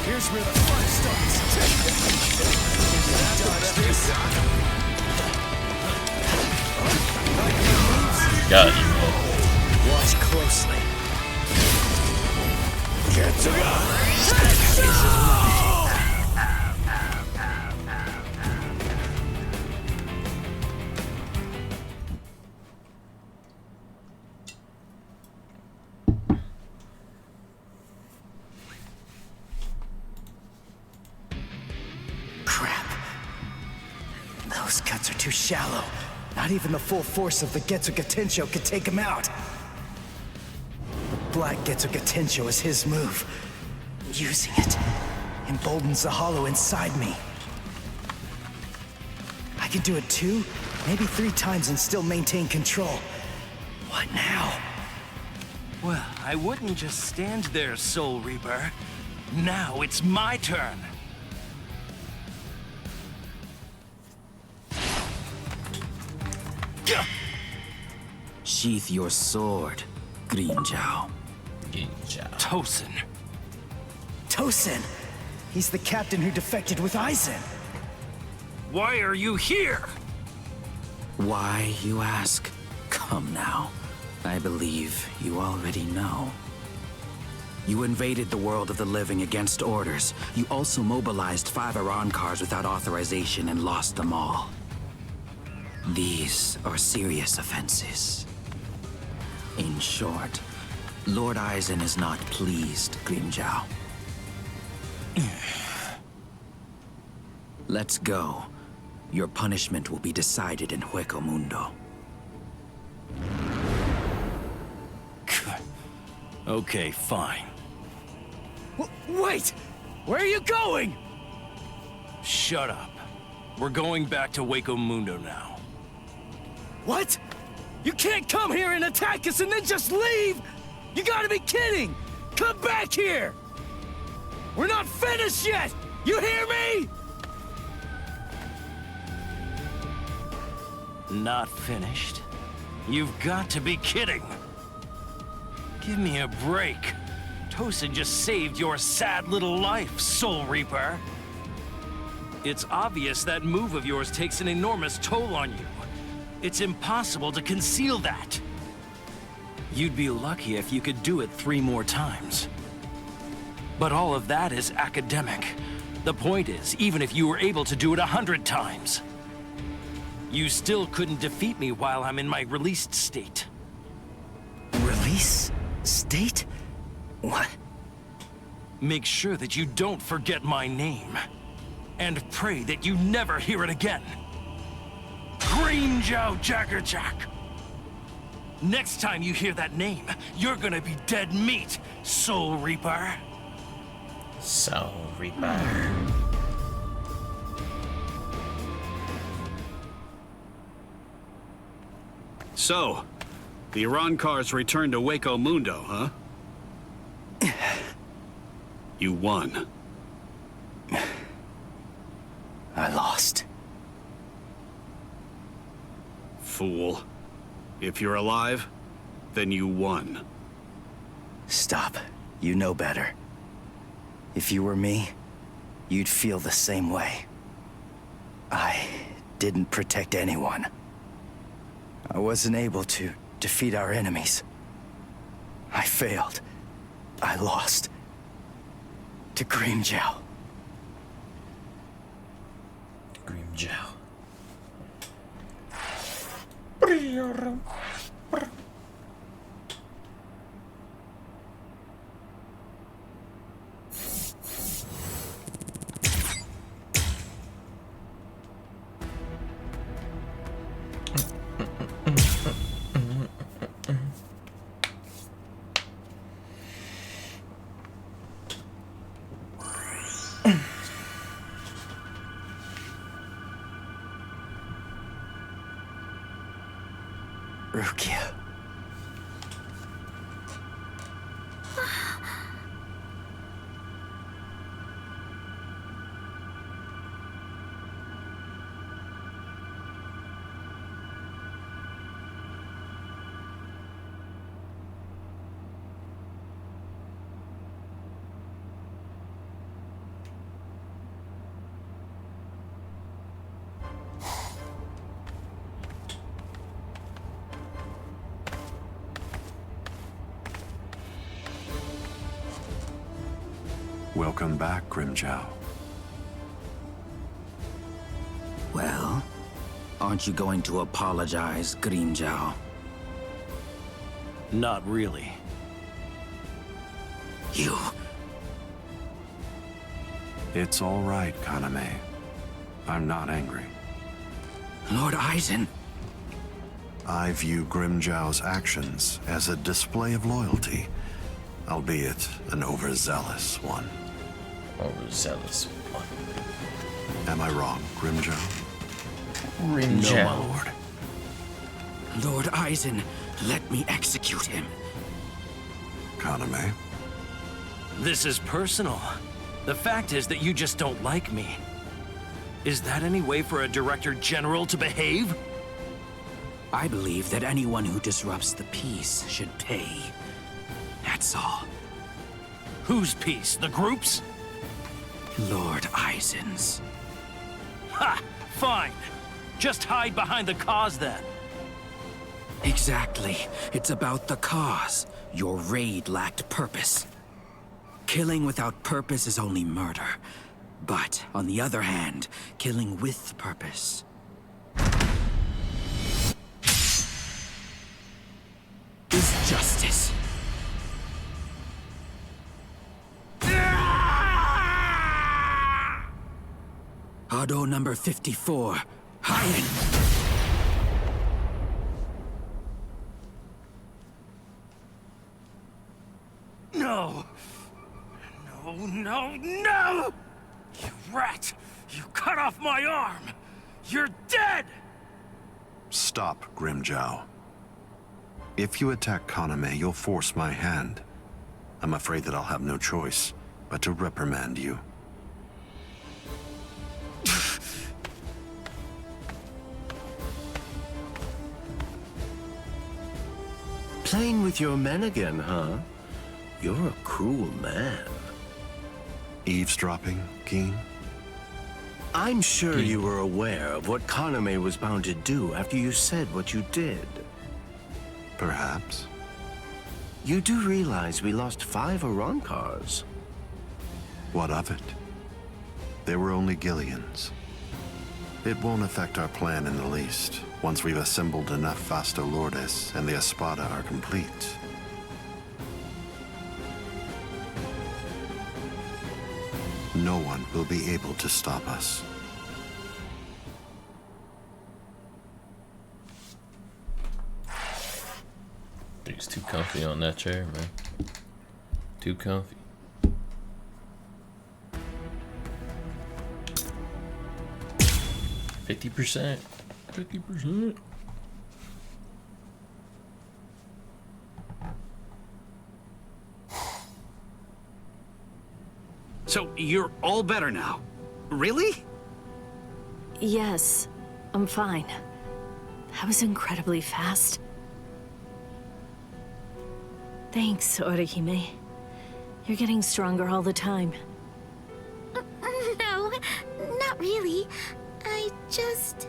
Here's where the fun starts. Got you, man. Watch closely. Get to Those cuts are too shallow. Not even the full force of the Getsuga Tensho could take him out. The Black Getsuga Tensho is his move. Using it emboldens the hollow inside me. I can do it 2, maybe 3 times and still maintain control. What now? Well, I wouldn't just stand there, Soul Reaper. Now it's my turn. Sheath your sword, Grimmjow. Tosin. Tosin! He's the captain who defected with Aizen. Why are you here? Why, you ask? Come now. I believe you already know. You invaded the world of the living against orders. You also mobilized 5 Iran cars without authorization and lost them all. These are serious offenses. In short, Lord Aizen is not pleased, Grimmjow. Let's go. Your punishment will be decided in Hueco Mundo. Okay, fine. Wait! Where are you going? Shut up. We're going back to Hueco Mundo now. What? You can't come here and attack us and then just leave! You gotta be kidding! Come back here! We're not finished yet! You hear me? Not finished? You've got to be kidding! Give me a break. Tosin just saved your sad little life, Soul Reaper. It's obvious that move of yours takes an enormous toll on you. It's impossible to conceal that. You'd be lucky if you could do it 3 more times. But all of that is academic. The point is, even if you were able to do it 100 times, you still couldn't defeat me while I'm in my released state. Release? State? What? Make sure that you don't forget my name. And pray that you never hear it again. Grimmjow Jaggerjack! Next time you hear that name, you're gonna be dead meat, Soul Reaper. Soul Reaper. So, the Iran cars returned to Hueco Mundo, huh? You won. I lost. Fool. If you're alive, then you won. Stop. You know better. If you were me, you'd feel the same way. I didn't protect anyone. I wasn't able to defeat our enemies. I failed. I lost. To Grimmjow. Grimmjow. Rukia. Welcome back, Grimmjow. Well, aren't you going to apologize, Grimmjow? Not really. You... It's all right, Kaname. I'm not angry. Lord Eisen. I view Grimjow's actions as a display of loyalty, albeit an overzealous one. Overzealous one. Am I wrong, Grimjow? Grimjow. No, my lord. Lord Eisen, let me execute him. Kaname? This is personal. The fact is that you just don't like me. Is that any way for a Director General to behave? I believe that anyone who disrupts the peace should pay. That's all. Whose peace? The group's? Lord Eisen's. Ha! Fine. Just hide behind the cause then. Exactly. It's about the cause. Your raid lacked purpose. Killing without purpose is only murder. But, on the other hand, killing with purpose is justice. Auto number 54, hiding. No! No, no, no! You rat! You cut off my arm! You're dead! Stop, Grimjow. If you attack Kaname, you'll force my hand. I'm afraid that I'll have no choice but to reprimand you. Playing with your men again, huh? You're a cruel man. Eavesdropping, Keen? I'm sure you were aware of what Kaname was bound to do after you said what you did. Perhaps. You do realize we lost 5 Arankars. What of it? They were only Gillians. It won't affect our plan in the least, once we've assembled enough Vasto Lordes and the Espada are complete. No one will be able to stop us. He's too comfy on that chair, man. Too comfy. %. 50%. So you're all better now? Really? Yes, I'm fine. That was incredibly fast. Thanks, Orihime. You're getting stronger all the time. No, not really. I just...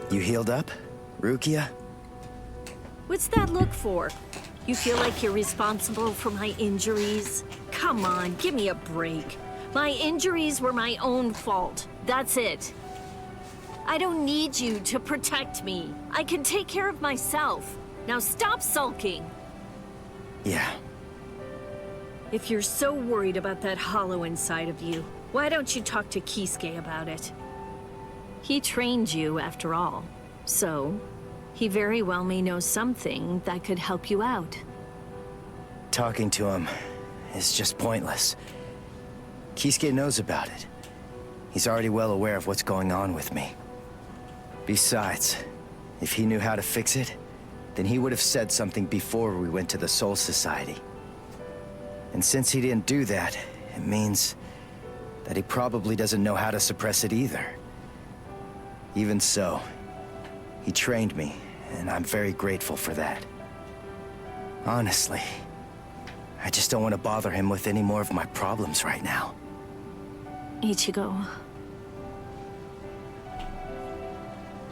You healed up, Rukia? What's that look for? You feel like you're responsible for my injuries? Come on, give me a break. My injuries were my own fault. That's it. I don't need you to protect me. I can take care of myself. Now stop sulking. Yeah. If you're so worried about that hollow inside of you, why don't you talk to Kisuke about it? He trained you, after all. So, he very well may know something that could help you out. Talking to him is just pointless. Kisuke knows about it. He's already well aware of what's going on with me. Besides, if he knew how to fix it, then he would have said something before we went to the Soul Society. And since he didn't do that, it means that he probably doesn't know how to suppress it either. Even so, he trained me, and I'm very grateful for that. Honestly, I just don't want to bother him with any more of my problems right now. Ichigo.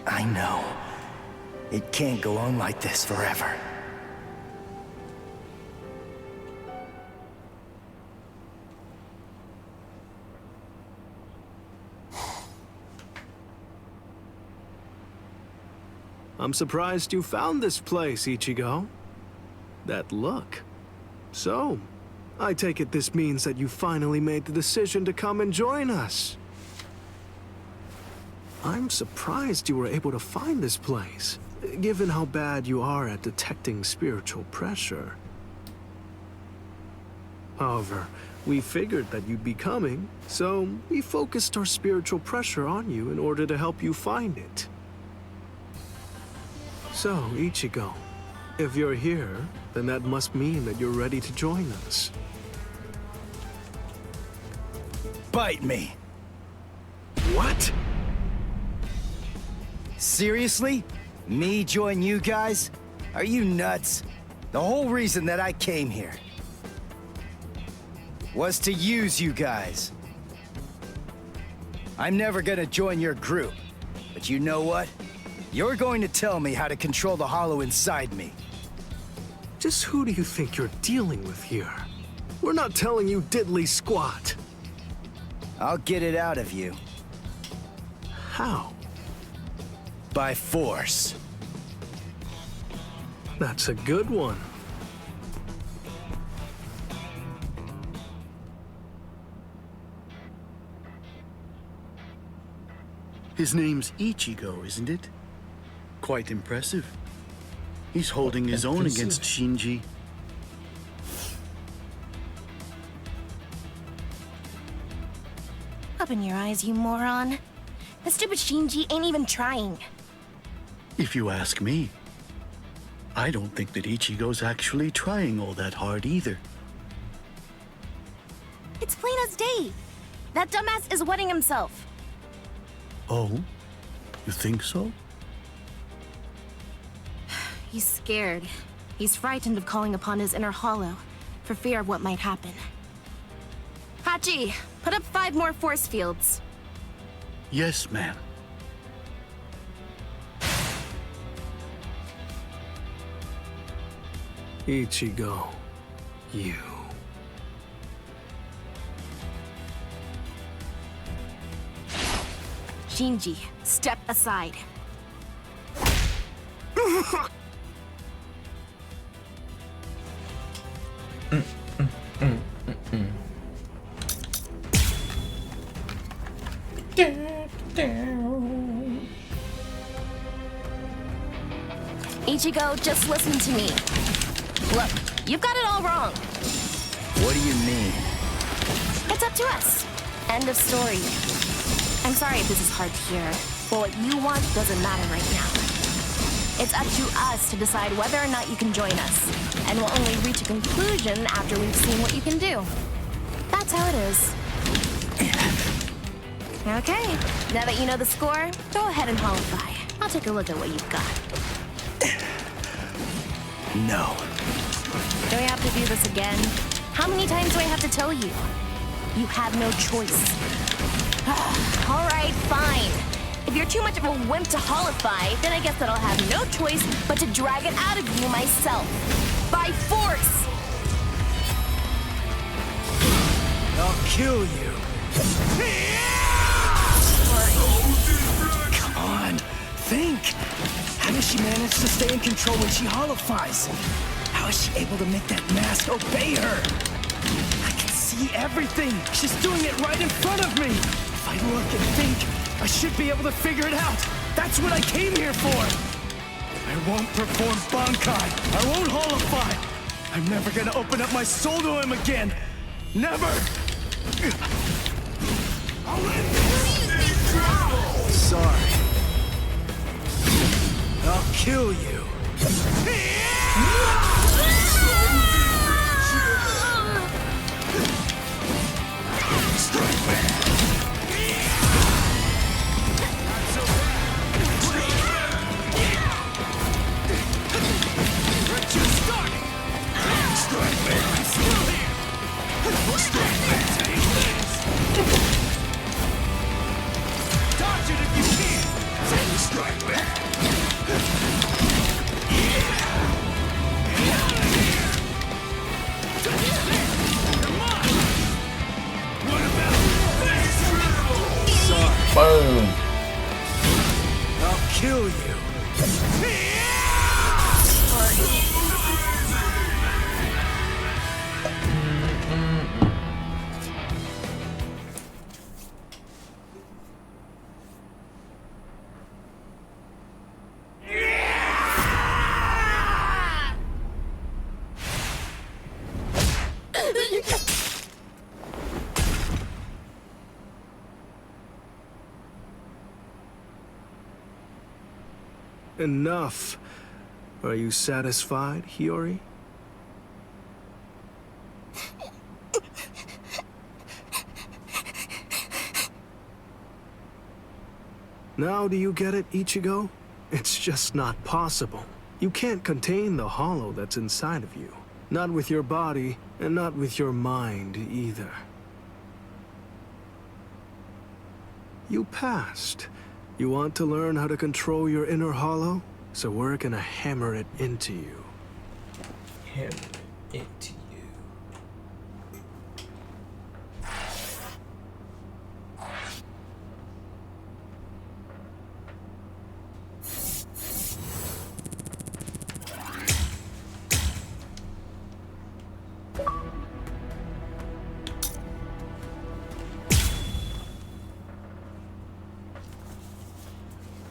I know. It can't go on like this forever. I'm surprised you found this place, Ichigo. That look. So, I take it this means that you finally made the decision to come and join us. I'm surprised you were able to find this place, given how bad you are at detecting spiritual pressure. However, we figured that you'd be coming, so we focused our spiritual pressure on you in order to help you find it. So, Ichigo, if you're here, then that must mean that you're ready to join us. Bite me! What? Seriously? Me join you guys? Are you nuts? The whole reason that I came here was to use you guys. I'm never gonna join your group, but you know what? You're going to tell me how to control the hollow inside me. Just who do you think you're dealing with here? We're not telling you diddly squat. I'll get it out of you. How? By force. That's a good one. His name's Ichigo, isn't it? Quite impressive. He's holding his own against Shinji. Open your eyes, you moron. The stupid Shinji ain't even trying. If you ask me, I don't think that Ichigo's actually trying all that hard either. It's plain as day. That dumbass is wetting himself. Oh? You think so? He's scared. He's frightened of calling upon his inner hollow, for fear of what might happen. Hachi, put up 5 more force fields. Yes, ma'am. Ichigo, you. Shinji, step aside. Ichigo, just listen to me. Look, you've got it all wrong. What do you mean? It's up to us. End of story. I'm sorry if this is hard to hear, but what you want doesn't matter right now. It's up to us to decide whether or not you can join us, and we'll only reach a conclusion after we've seen what you can do. That's how it is. Okay, now that you know the score, go ahead and qualify. I'll take a look at what you've got. No. Do I have to do this again? How many times do I have to tell you? You have no choice. All right, fine. If you're too much of a wimp to holify, then I guess that I'll have no choice but to drag it out of you myself. By force! I'll kill you. Come on, think. How does she manage to stay in control when she holifies? How is she able to make that mask obey her? I can see everything. She's doing it right in front of me. If I look and think, I should be able to figure it out. That's what I came here for. I won't perform Bankai. I won't holify. I'm never gonna open up my soul to him again. Never. Sorry. I'll kill you. Strike back. We're just starting. Strike back. I'm still here. Strike back. Dodge it if you can. Strike back. Boom. I'll kill you. Enough. Are you satisfied, Hiyori? Now do you get it, Ichigo? It's just not possible. You can't contain the hollow that's inside of you. Not with your body, and not with your mind either. You passed. You want to learn how to control your inner hollow? So we're gonna hammer it into you. Hammer it into you.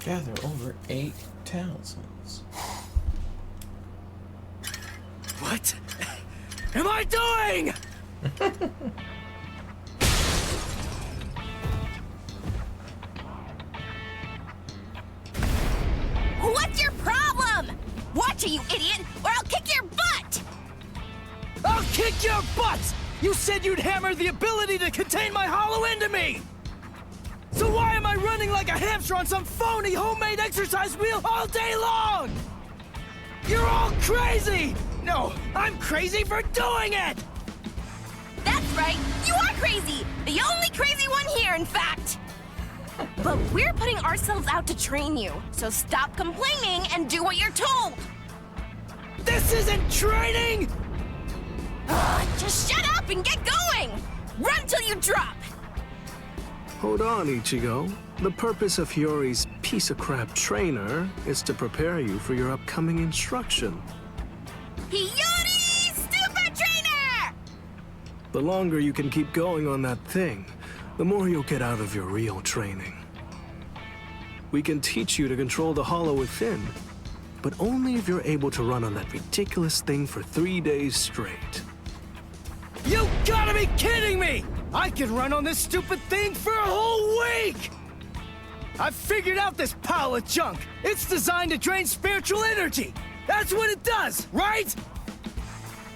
Gather over 8 talismans. What am I doing? What's your problem? Watch it, you idiot, or I'll kick your butt! I'll kick your butts! You said you'd hammer the ability to contain my hollow into me! So why am I running like a hamster on some phony homemade exercise wheel all day long? You're all crazy! No, I'm crazy for doing it! That's right, you are crazy! The only crazy one here, in fact! But we're putting ourselves out to train you, so stop complaining and do what you're told! This isn't training! Just shut up and get going! Run till you drop! Hold on, Ichigo. The purpose of Hiyori's piece of crap trainer is to prepare you for your upcoming instruction. Hiyori, stupid trainer! The longer you can keep going on that thing, the more you'll get out of your real training. We can teach you to control the hollow within, but only if you're able to run on that ridiculous thing for 3 days straight. You gotta be kidding me! I can run on this stupid thing for a whole week! I've figured out this pile of junk. It's designed to drain spiritual energy. That's what it does, right?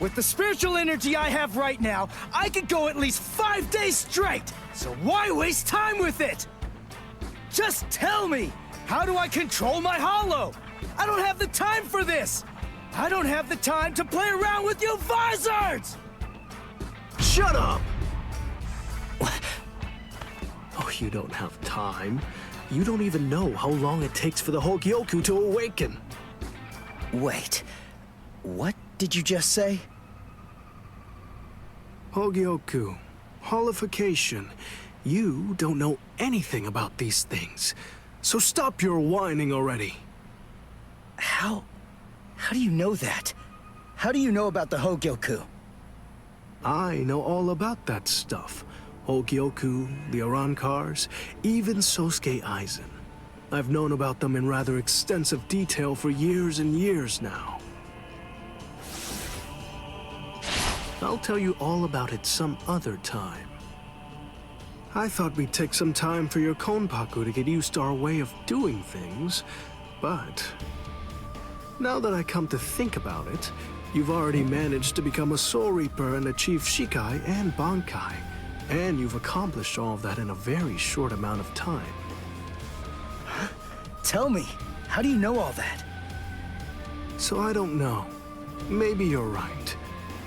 With the spiritual energy I have right now, I could go at least 5 days straight. So why waste time with it? Just tell me, how do I control my hollow? I don't have the time for this. I don't have the time to play around with you visors! Shut up! Oh, you don't have time. You don't even know how long it takes for the Hogyoku to awaken. Wait, what did you just say? Hogyoku, holification. You don't know anything about these things. So stop your whining already. How do you know that? How do you know about the Hogyoku? I know all about that stuff. Hogyoku, the Arankars, even Sosuke Aizen. I've known about them in rather extensive detail for years and years now. I'll tell you all about it some other time. I thought we'd take some time for your Konpaku to get used to our way of doing things, but now that I come to think about it, you've already managed to become a Soul Reaper and achieve Shikai and Bankai. And you've accomplished all of that in a very short amount of time. Tell me, how do you know all that? So I don't know. Maybe you're right.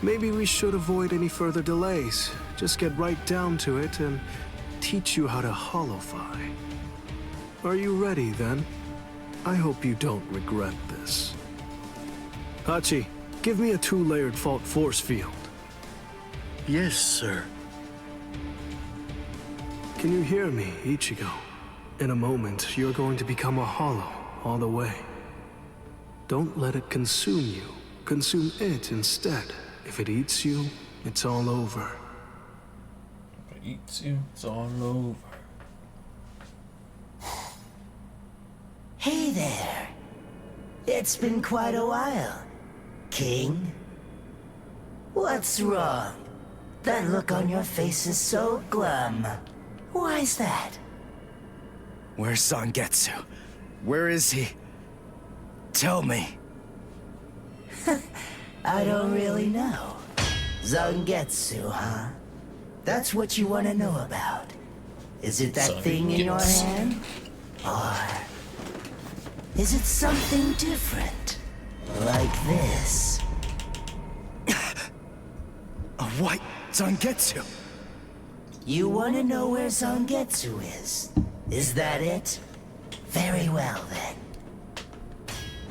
Maybe we should avoid any further delays. Just get right down to it and teach you how to holofy. Are you ready then? I hope you don't regret this. Hachi, give me a 2-layered fault force field. Yes, sir. Can you hear me, Ichigo? In a moment, you're going to become a hollow all the way. Don't let it consume you. Consume it instead. If it eats you, it's all over. If it eats you, it's all over. Hey there. It's been quite a while, King. What's wrong? That look on your face is so glum. Why's that? Where's Zangetsu? Where is he? Tell me. I don't really know. Zangetsu, huh? That's what you want to know about. Is it that thing in your hand? Or is it something different? Like this? A white Zangetsu. You want to know where Zangetsu is? Is that it? Very well, then.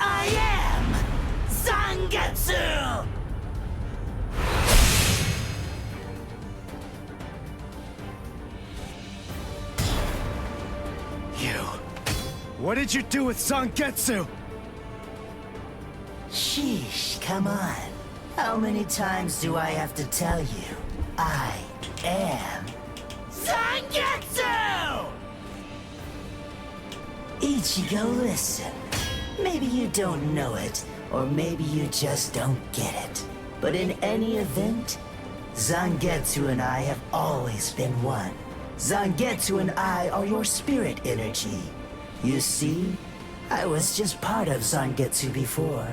I am Zangetsu! What did you do with Zangetsu? Sheesh, come on. How many times do I have to tell you? I am Zangetsu! Ichigo, listen. Maybe you don't know it, or maybe you just don't get it. But in any event, Zangetsu and I have always been one. Zangetsu and I are your spirit energy. You see, I was just part of Zangetsu before.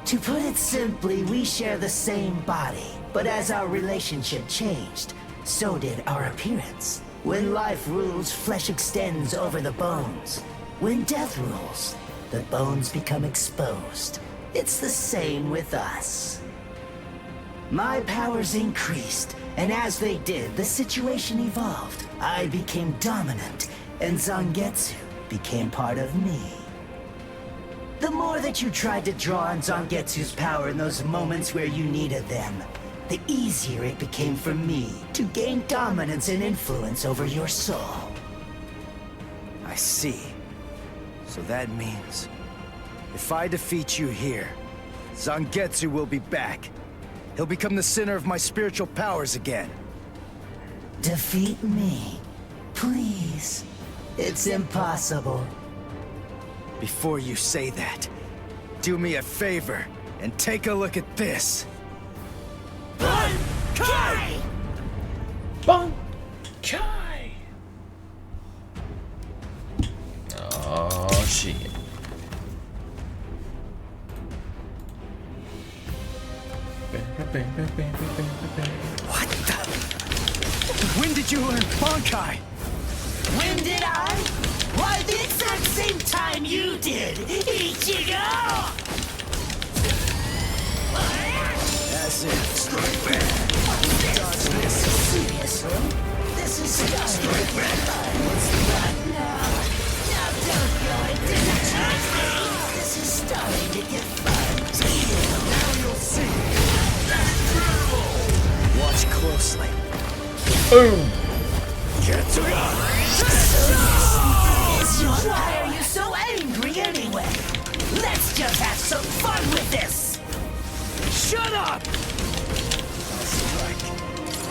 To put it simply, we share the same body, but as our relationship changed, so did our appearance. When life rules, flesh extends over the bones. When death rules, the bones become exposed. It's the same with us. My powers increased, and as they did, the situation evolved. I became dominant, and Zangetsu became part of me. The more that you tried to draw on Zangetsu's power in those moments where you needed them, the easier it became for me to gain dominance and influence over your soul. I see. So that means, if I defeat you here, Zangetsu will be back. He'll become the center of my spiritual powers again. Defeat me, please. It's impossible. Before you say that, do me a favor and take a look at this. Bankai! Bankai! Oh, shit. What the? When did you learn Bankai? When did I? Why, the exact same time you did, Ichigo! That's it. Strike back! Seriously? This is starting to get fun. What now? Now don't go into the This is starting to get fun. Now you'll see. Watch closely. Boom! Why are you so angry anyway? Let's just have some fun with this! Shut up!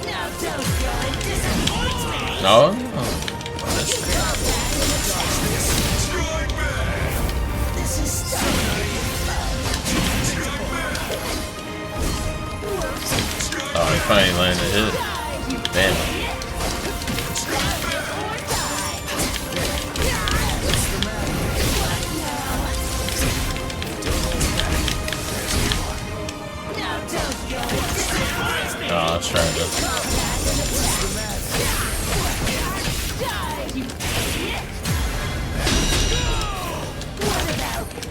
Now don't go and disappoint me! No? This is starting to get fun. Oh, he finally landed it. Damn. Oh, let's try it.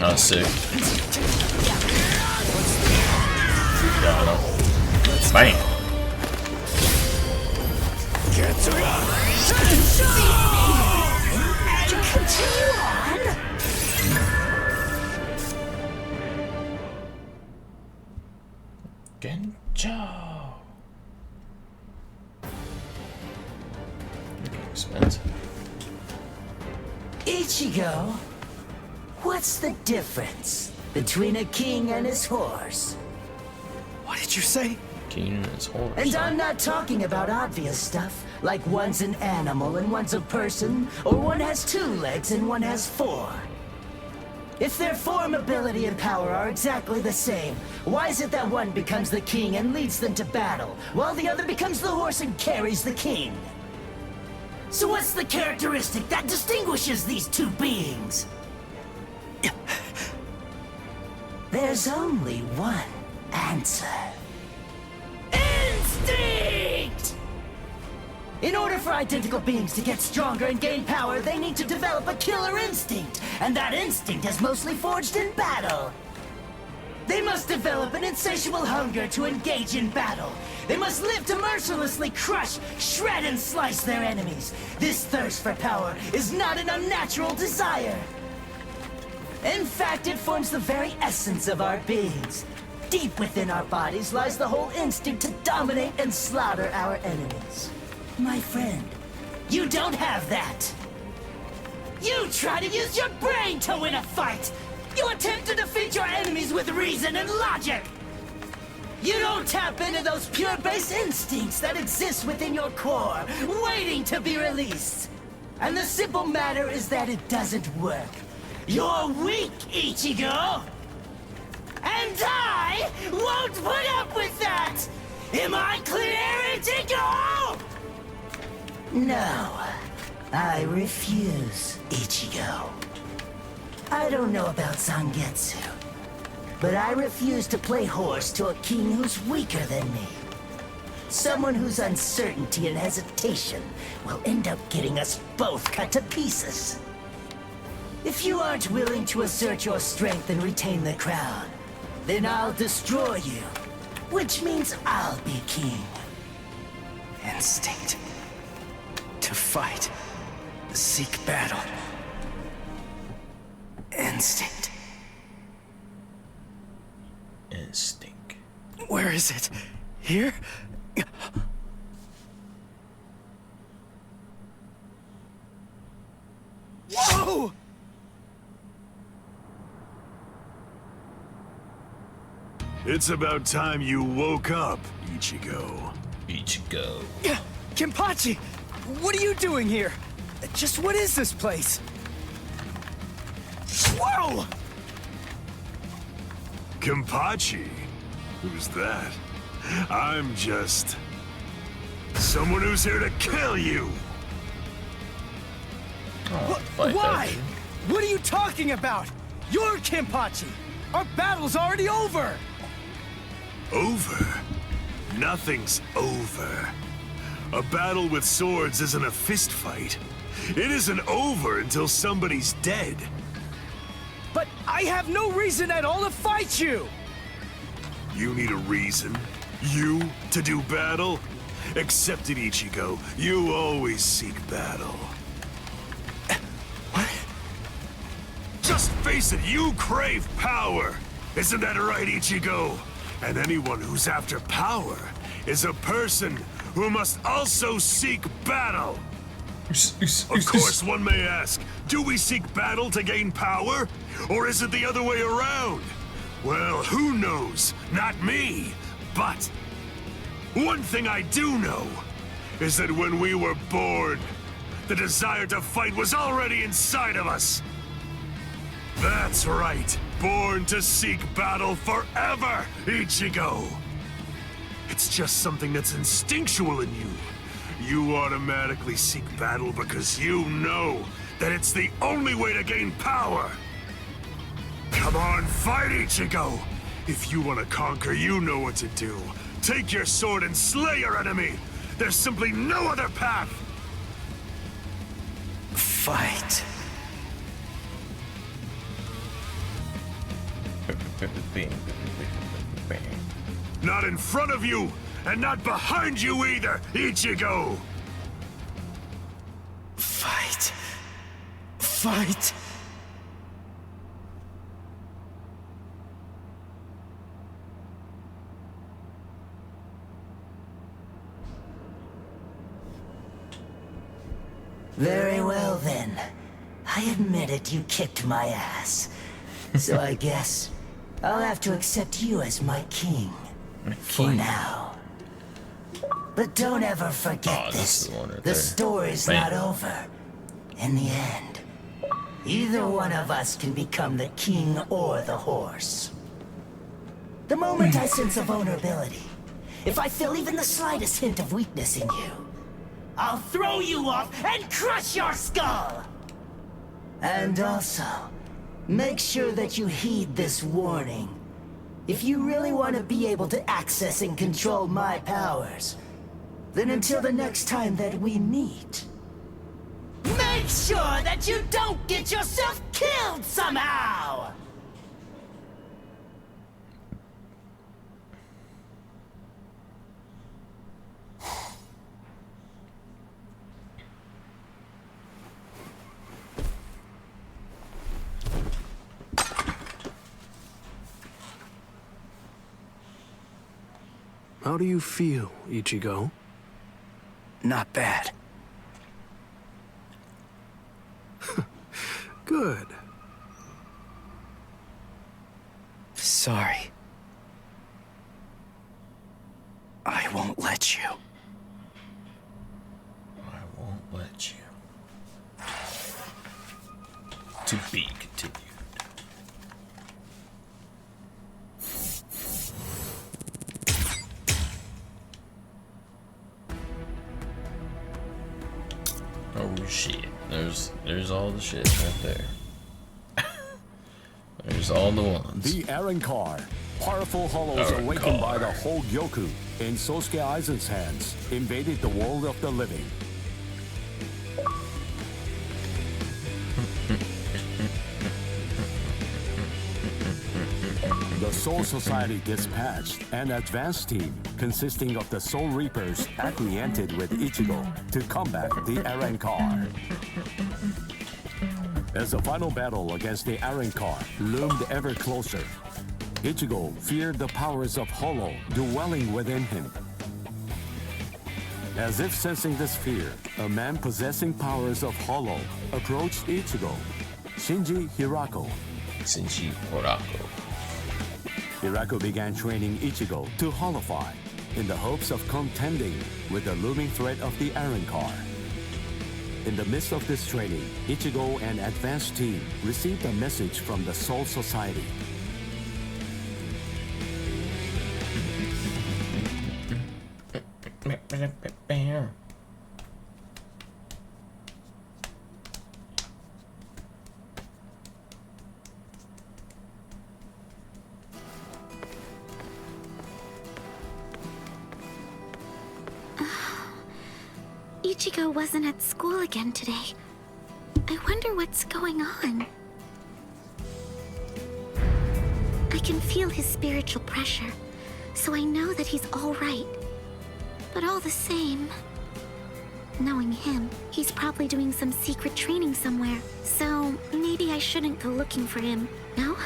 Oh, sick. Got him. Bang. Genjo. Expensive. Ichigo, what's the difference between a king and his horse? What did you say? King and his horse. And I'm not talking about obvious stuff, like one's an animal and one's a person, or one has 2 legs and one has 4. If their form, ability, and power are exactly the same, why is it that one becomes the king and leads them to battle, while the other becomes the horse and carries the king? So what's the characteristic that distinguishes these 2 beings? There's only one answer. Instinct! In order for identical beings to get stronger and gain power, they need to develop a killer instinct, and that instinct is mostly forged in battle. They must develop an insatiable hunger to engage in battle. They must live to mercilessly crush, shred, and slice their enemies. This thirst for power is not an unnatural desire. In fact, it forms the very essence of our beings. Deep within our bodies lies the whole instinct to dominate and slaughter our enemies. My friend, you don't have that. You try to use your brain to win a fight. You attempt to defeat your enemies with reason and logic. You don't tap into those pure base instincts that exist within your core, waiting to be released. And the simple matter is that it doesn't work. You're weak, Ichigo! And I won't put up with that! Am I clear, Ichigo? No, I refuse, Ichigo. I don't know about Zangetsu, but I refuse to play horse to a king who's weaker than me. Someone whose uncertainty and hesitation will end up getting us both cut to pieces. If you aren't willing to assert your strength and retain the crown, then I'll destroy you, which means I'll be king. Instinct. To fight. Seek battle. Instinct. Instinct. Where is it? Here? Whoa! It's about time you woke up, Ichigo. Ichigo. Kenpachi! What are you doing here? Just what is this place? Whoa! Kenpachi? Who's that? I'm just... someone who's here to kill you! Why? What are you talking about? You're Kenpachi! Our battle's already over! Over? Nothing's over. A battle with swords isn't a fist fight. It isn't over until somebody's dead. But I have no reason at all to fight you! You need a reason? You to do battle? Accept it, Ichigo. You always seek battle. What? Just face it, you crave power! Isn't that right, Ichigo? And anyone who's after power is a person who must also seek battle. Of course, one may ask, do we seek battle to gain power? Or is it the other way around? Well, who knows? Not me. But one thing I do know is that when we were born, the desire to fight was already inside of us. That's right. Born to seek battle forever, Ichigo. It's just something that's instinctual in you. You automatically seek battle because you know that it's the only way to gain power. Come on, fight, Ichigo! If you want to conquer, you know what to do. Take your sword and slay your enemy! There's simply no other path! Fight. Not in front of you, and not behind you either, Ichigo! Fight. Fight. Very well, then. I admit it, you kicked my ass. So I guess I'll have to accept you as my king. For now. But don't ever forget this. The story's not over. In the end, either one of us can become the king or the horse. The moment I sense a vulnerability, if I feel even the slightest hint of weakness in you, I'll throw you off and crush your skull! And also, make sure that you heed this warning If you really want to be able to access and control my powers, then until the next time that we meet, make sure that you don't get yourself killed somehow! How do you feel, Ichigo? Not bad. Good. Sorry. I won't let you. I won't let you. To be continued. Oh shit. There's all the shit right there. There's all the ones. The Aaron Car. Powerful hollows awakened by the whole Gyoku in Sosuke Aizen's hands invaded the world of the living. The Soul Society dispatched an advance team consisting of the Soul Reapers acquainted with Ichigo to combat the Arrancar. As the final battle against the Arrancar loomed ever closer, Ichigo feared the powers of Hollow dwelling within him. As if sensing this fear, a man possessing powers of Hollow approached Ichigo, Shinji Hirako. Hirako began training Ichigo to Hollowfy in the hopes of contending with the looming threat of the Arrancar. In the midst of this training, Ichigo and advanced team received a message from the Soul Society. Ichigo wasn't at school again today. I wonder what's going on. I can feel his spiritual pressure, so I know that he's all right. But all the same, knowing him, he's probably doing some secret training somewhere. So maybe I shouldn't go looking for him. No?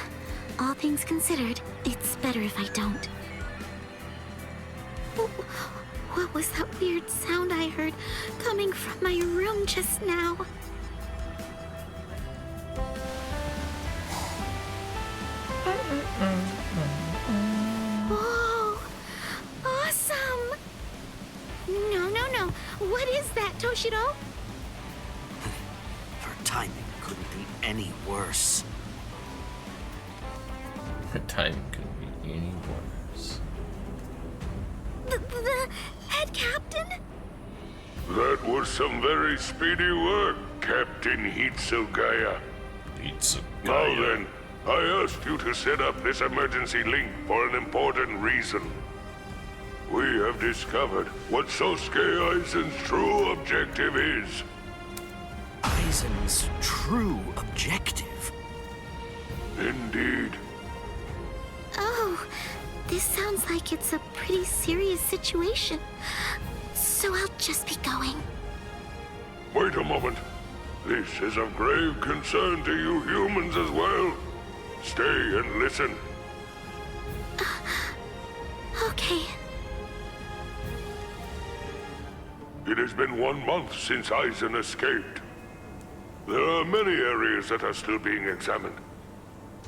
All things considered, it's better if I don't. What was that weird sound I heard coming from my room just now? Whoa! Awesome! No. What is that, Toshiro? Her timing couldn't be any worse. Her timing couldn't be any worse. The head captain? That was some very speedy work, Captain Hitsugaya. Now then, I asked you to set up this emergency link for an important reason. We have discovered what Sosuke Aizen's true objective is. Aizen's true objective? Indeed. Oh, this sounds like it's a pretty serious situation. So I'll just be going. Wait a moment. This is of grave concern to you humans as well. Stay and listen. Okay. It has been 1 month since Aizen escaped. There are many areas that are still being examined.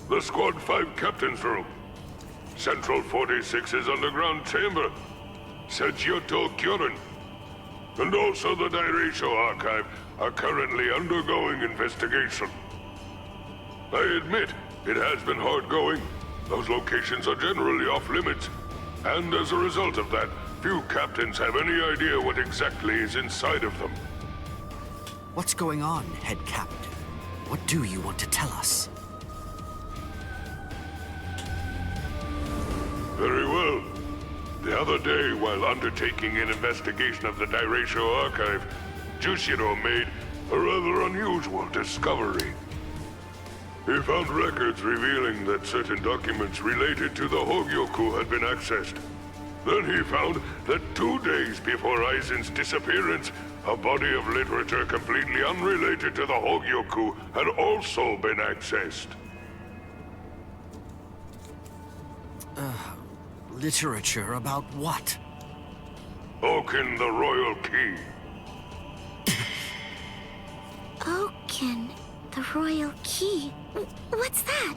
The Squad 5 Captain's Room, Central 46's underground chamber, Sechioto Kyorin, and also the Daireisho Archive are currently undergoing investigation. I admit, it has been hard going. Those locations are generally off limits, and as a result of that, few captains have any idea what exactly is inside of them. What's going on, Head Captain? What do you want to tell us? The other day, while undertaking an investigation of the Dairaisho archive, Jushiro made a rather unusual discovery. He found records revealing that certain documents related to the Hogyoku had been accessed. Then he found that 2 days before Aizen's disappearance, a body of literature completely unrelated to the Hogyoku had also been accessed. Literature about what? Oaken, the Royal Key. Oaken, the Royal Key. What's that?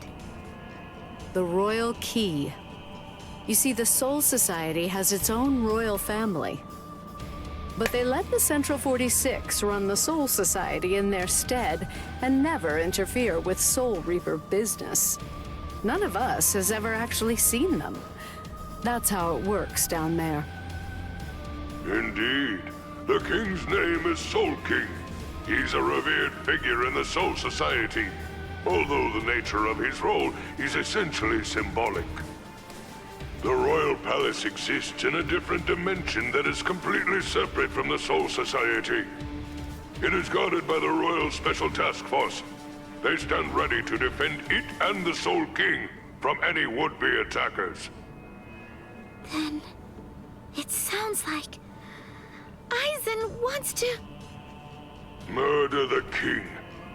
The Royal Key. You see, the Soul Society has its own royal family. But they let the Central 46 run the Soul Society in their stead and never interfere with Soul Reaper business. None of us has ever actually seen them. That's how it works down there. Indeed. The king's name is Soul King. He's a revered figure in the Soul Society, although the nature of his role is essentially symbolic. The Royal Palace exists in a different dimension that is completely separate from the Soul Society. It is guarded by the Royal Special Task Force. They stand ready to defend it and the Soul King from any would-be attackers. Then, it sounds like Aizen wants to... Murder the king.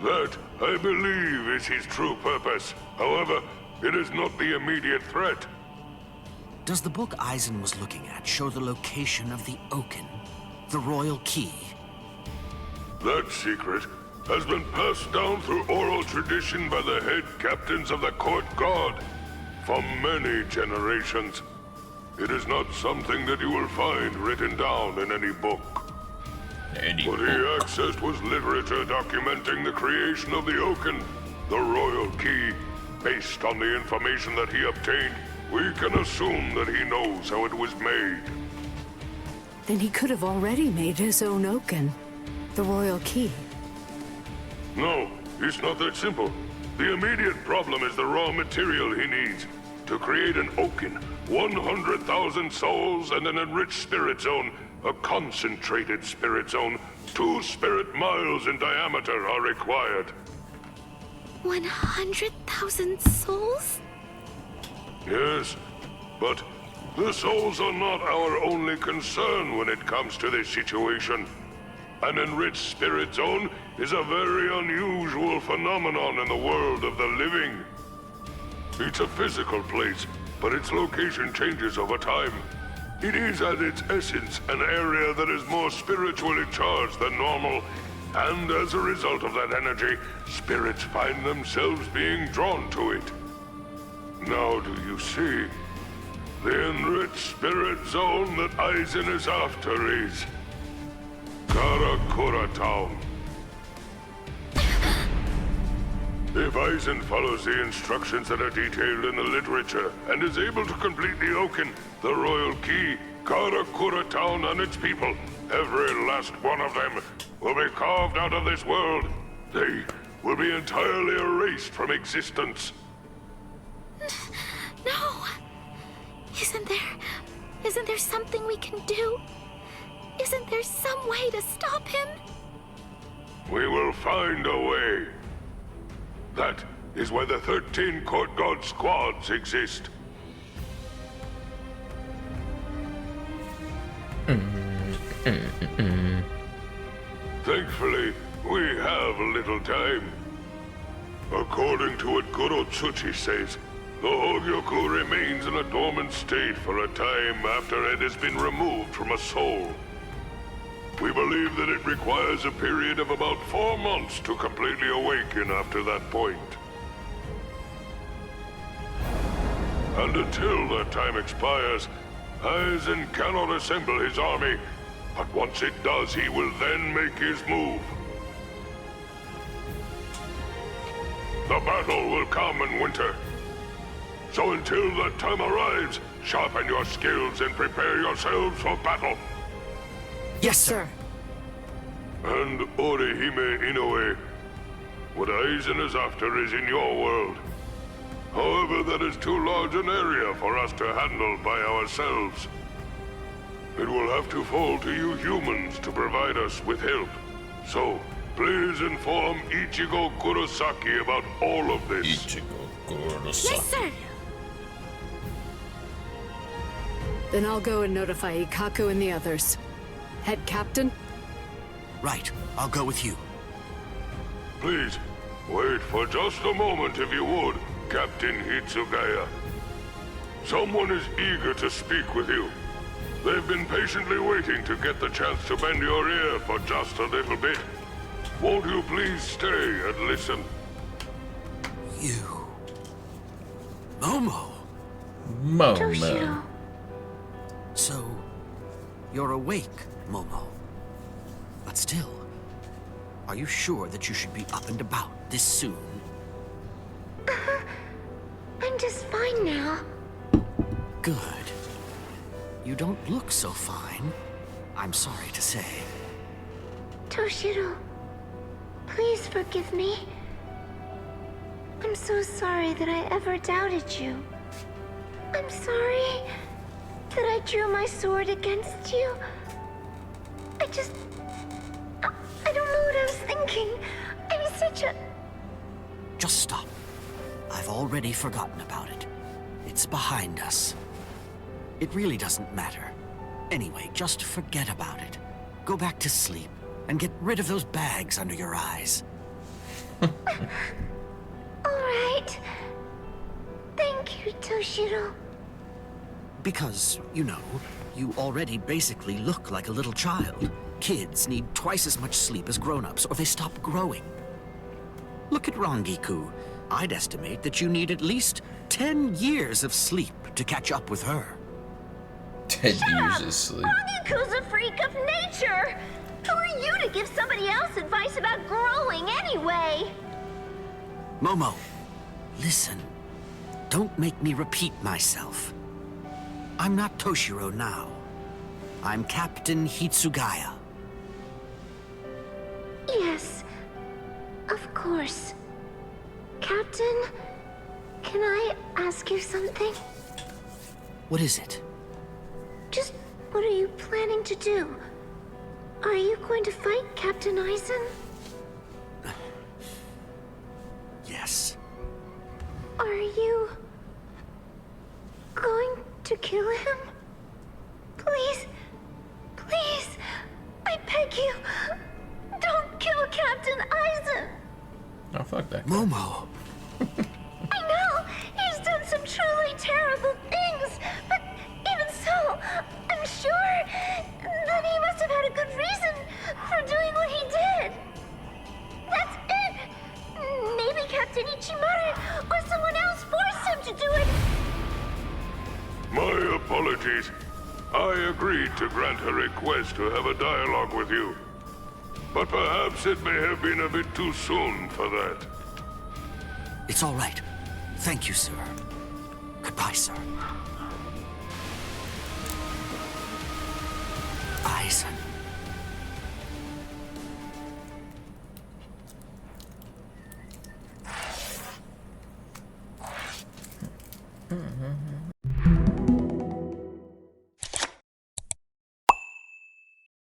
That, I believe, is his true purpose. However, it is not the immediate threat. Does the book Aizen was looking at show the location of the Oaken, the Royal Key? That secret has been passed down through oral tradition by the head captains of the Court Guard for many generations. It is not something that you will find written down in any book. What he accessed was literature documenting the creation of the Oaken, the Royal Key. Based on the information that he obtained, we can assume that he knows how it was made. Then he could have already made his own Oaken, the Royal Key. No, it's not that simple. The immediate problem is the raw material he needs. To create an Oaken, 100,000 souls and an enriched spirit zone, a concentrated spirit zone, 2 spirit miles in diameter are required. 100,000 souls? Yes, but the souls are not our only concern when it comes to this situation. An enriched spirit zone is a very unusual phenomenon in the world of the living. It's a physical place, but its location changes over time. It is at its essence an area that is more spiritually charged than normal, and as a result of that energy, spirits find themselves being drawn to it. Now do you see? The enriched spirit zone that Aizen is after is Karakura Town. If Aizen follows the instructions that are detailed in the literature and is able to complete the Oaken, the Royal Key, Karakura Town and its people, every last one of them, will be carved out of this world. They will be entirely erased from existence. No! Isn't there something we can do? Isn't there some way to stop him? We will find a way. That is why the 13 Court Guard squads exist. Thankfully, we have little time. According to what Goro Tsuchi says, the Hogyoku remains in a dormant state for a time after it has been removed from a soul. We believe that it requires a period of about 4 months to completely awaken after that point. And until that time expires, Aizen cannot assemble his army, but once it does, he will then make his move. The battle will come in winter. So until that time arrives, sharpen your skills and prepare yourselves for battle. Yes, sir. And Orihime Inoue, what Aizen is after is in your world. However, that is too large an area for us to handle by ourselves. It will have to fall to you humans to provide us with help. So, please inform Ichigo Kurosaki about all of this. Ichigo Kurosaki. Yes, sir. Then I'll go and notify Ikaku and the others. Head captain? Right. I'll go with you. Please, wait for just a moment if you would, Captain Hitsugaya. Someone is eager to speak with you. They've been patiently waiting to get the chance to bend your ear for just a little bit. Won't you please stay and listen? You... Momo! Momo. So, you're awake, Momo. But still, are you sure that you should be up and about this soon? I'm just fine now. Good. You don't look so fine, I'm sorry to say. Toshiro, please forgive me. I'm so sorry that I ever doubted you. I'm sorry that I drew my sword against you. I don't know what I was thinking. I was such a... Just stop. I've already forgotten about it. It's behind us. It really doesn't matter. Anyway, just forget about it. Go back to sleep and get rid of those bags under your eyes. All right. Thank you, Toshiro. Because, you know, you already basically look like a little child. Kids need twice as much sleep as grown-ups, or they stop growing. Look at Rangiku. I'd estimate that you need at least 10 years of sleep to catch up with her. 10 years of sleep. Rangiku's a freak of nature. Who are you to give somebody else advice about growing anyway? Momo, listen. Don't make me repeat myself. I'm not Toshiro now. I'm Captain Hitsugaya. Yes, of course. Captain, can I ask you something? What is it? Just what are you planning to do? Are you going to fight Captain Aizen? Yes. Are you going to kill him? Please, please, I beg you, don't kill Captain Aizen. Oh, fuck that guy. Momo! I know, he's done some truly terrible things, but even so, I'm sure that he must have had a good reason for doing what he did. That's it. Maybe Captain Ichimara or someone else forced him to do it. My apologies. I agreed to grant her request to have a dialogue with you. But perhaps it may have been a bit too soon for that. It's all right. Thank you, sir. Goodbye, sir. Aizen.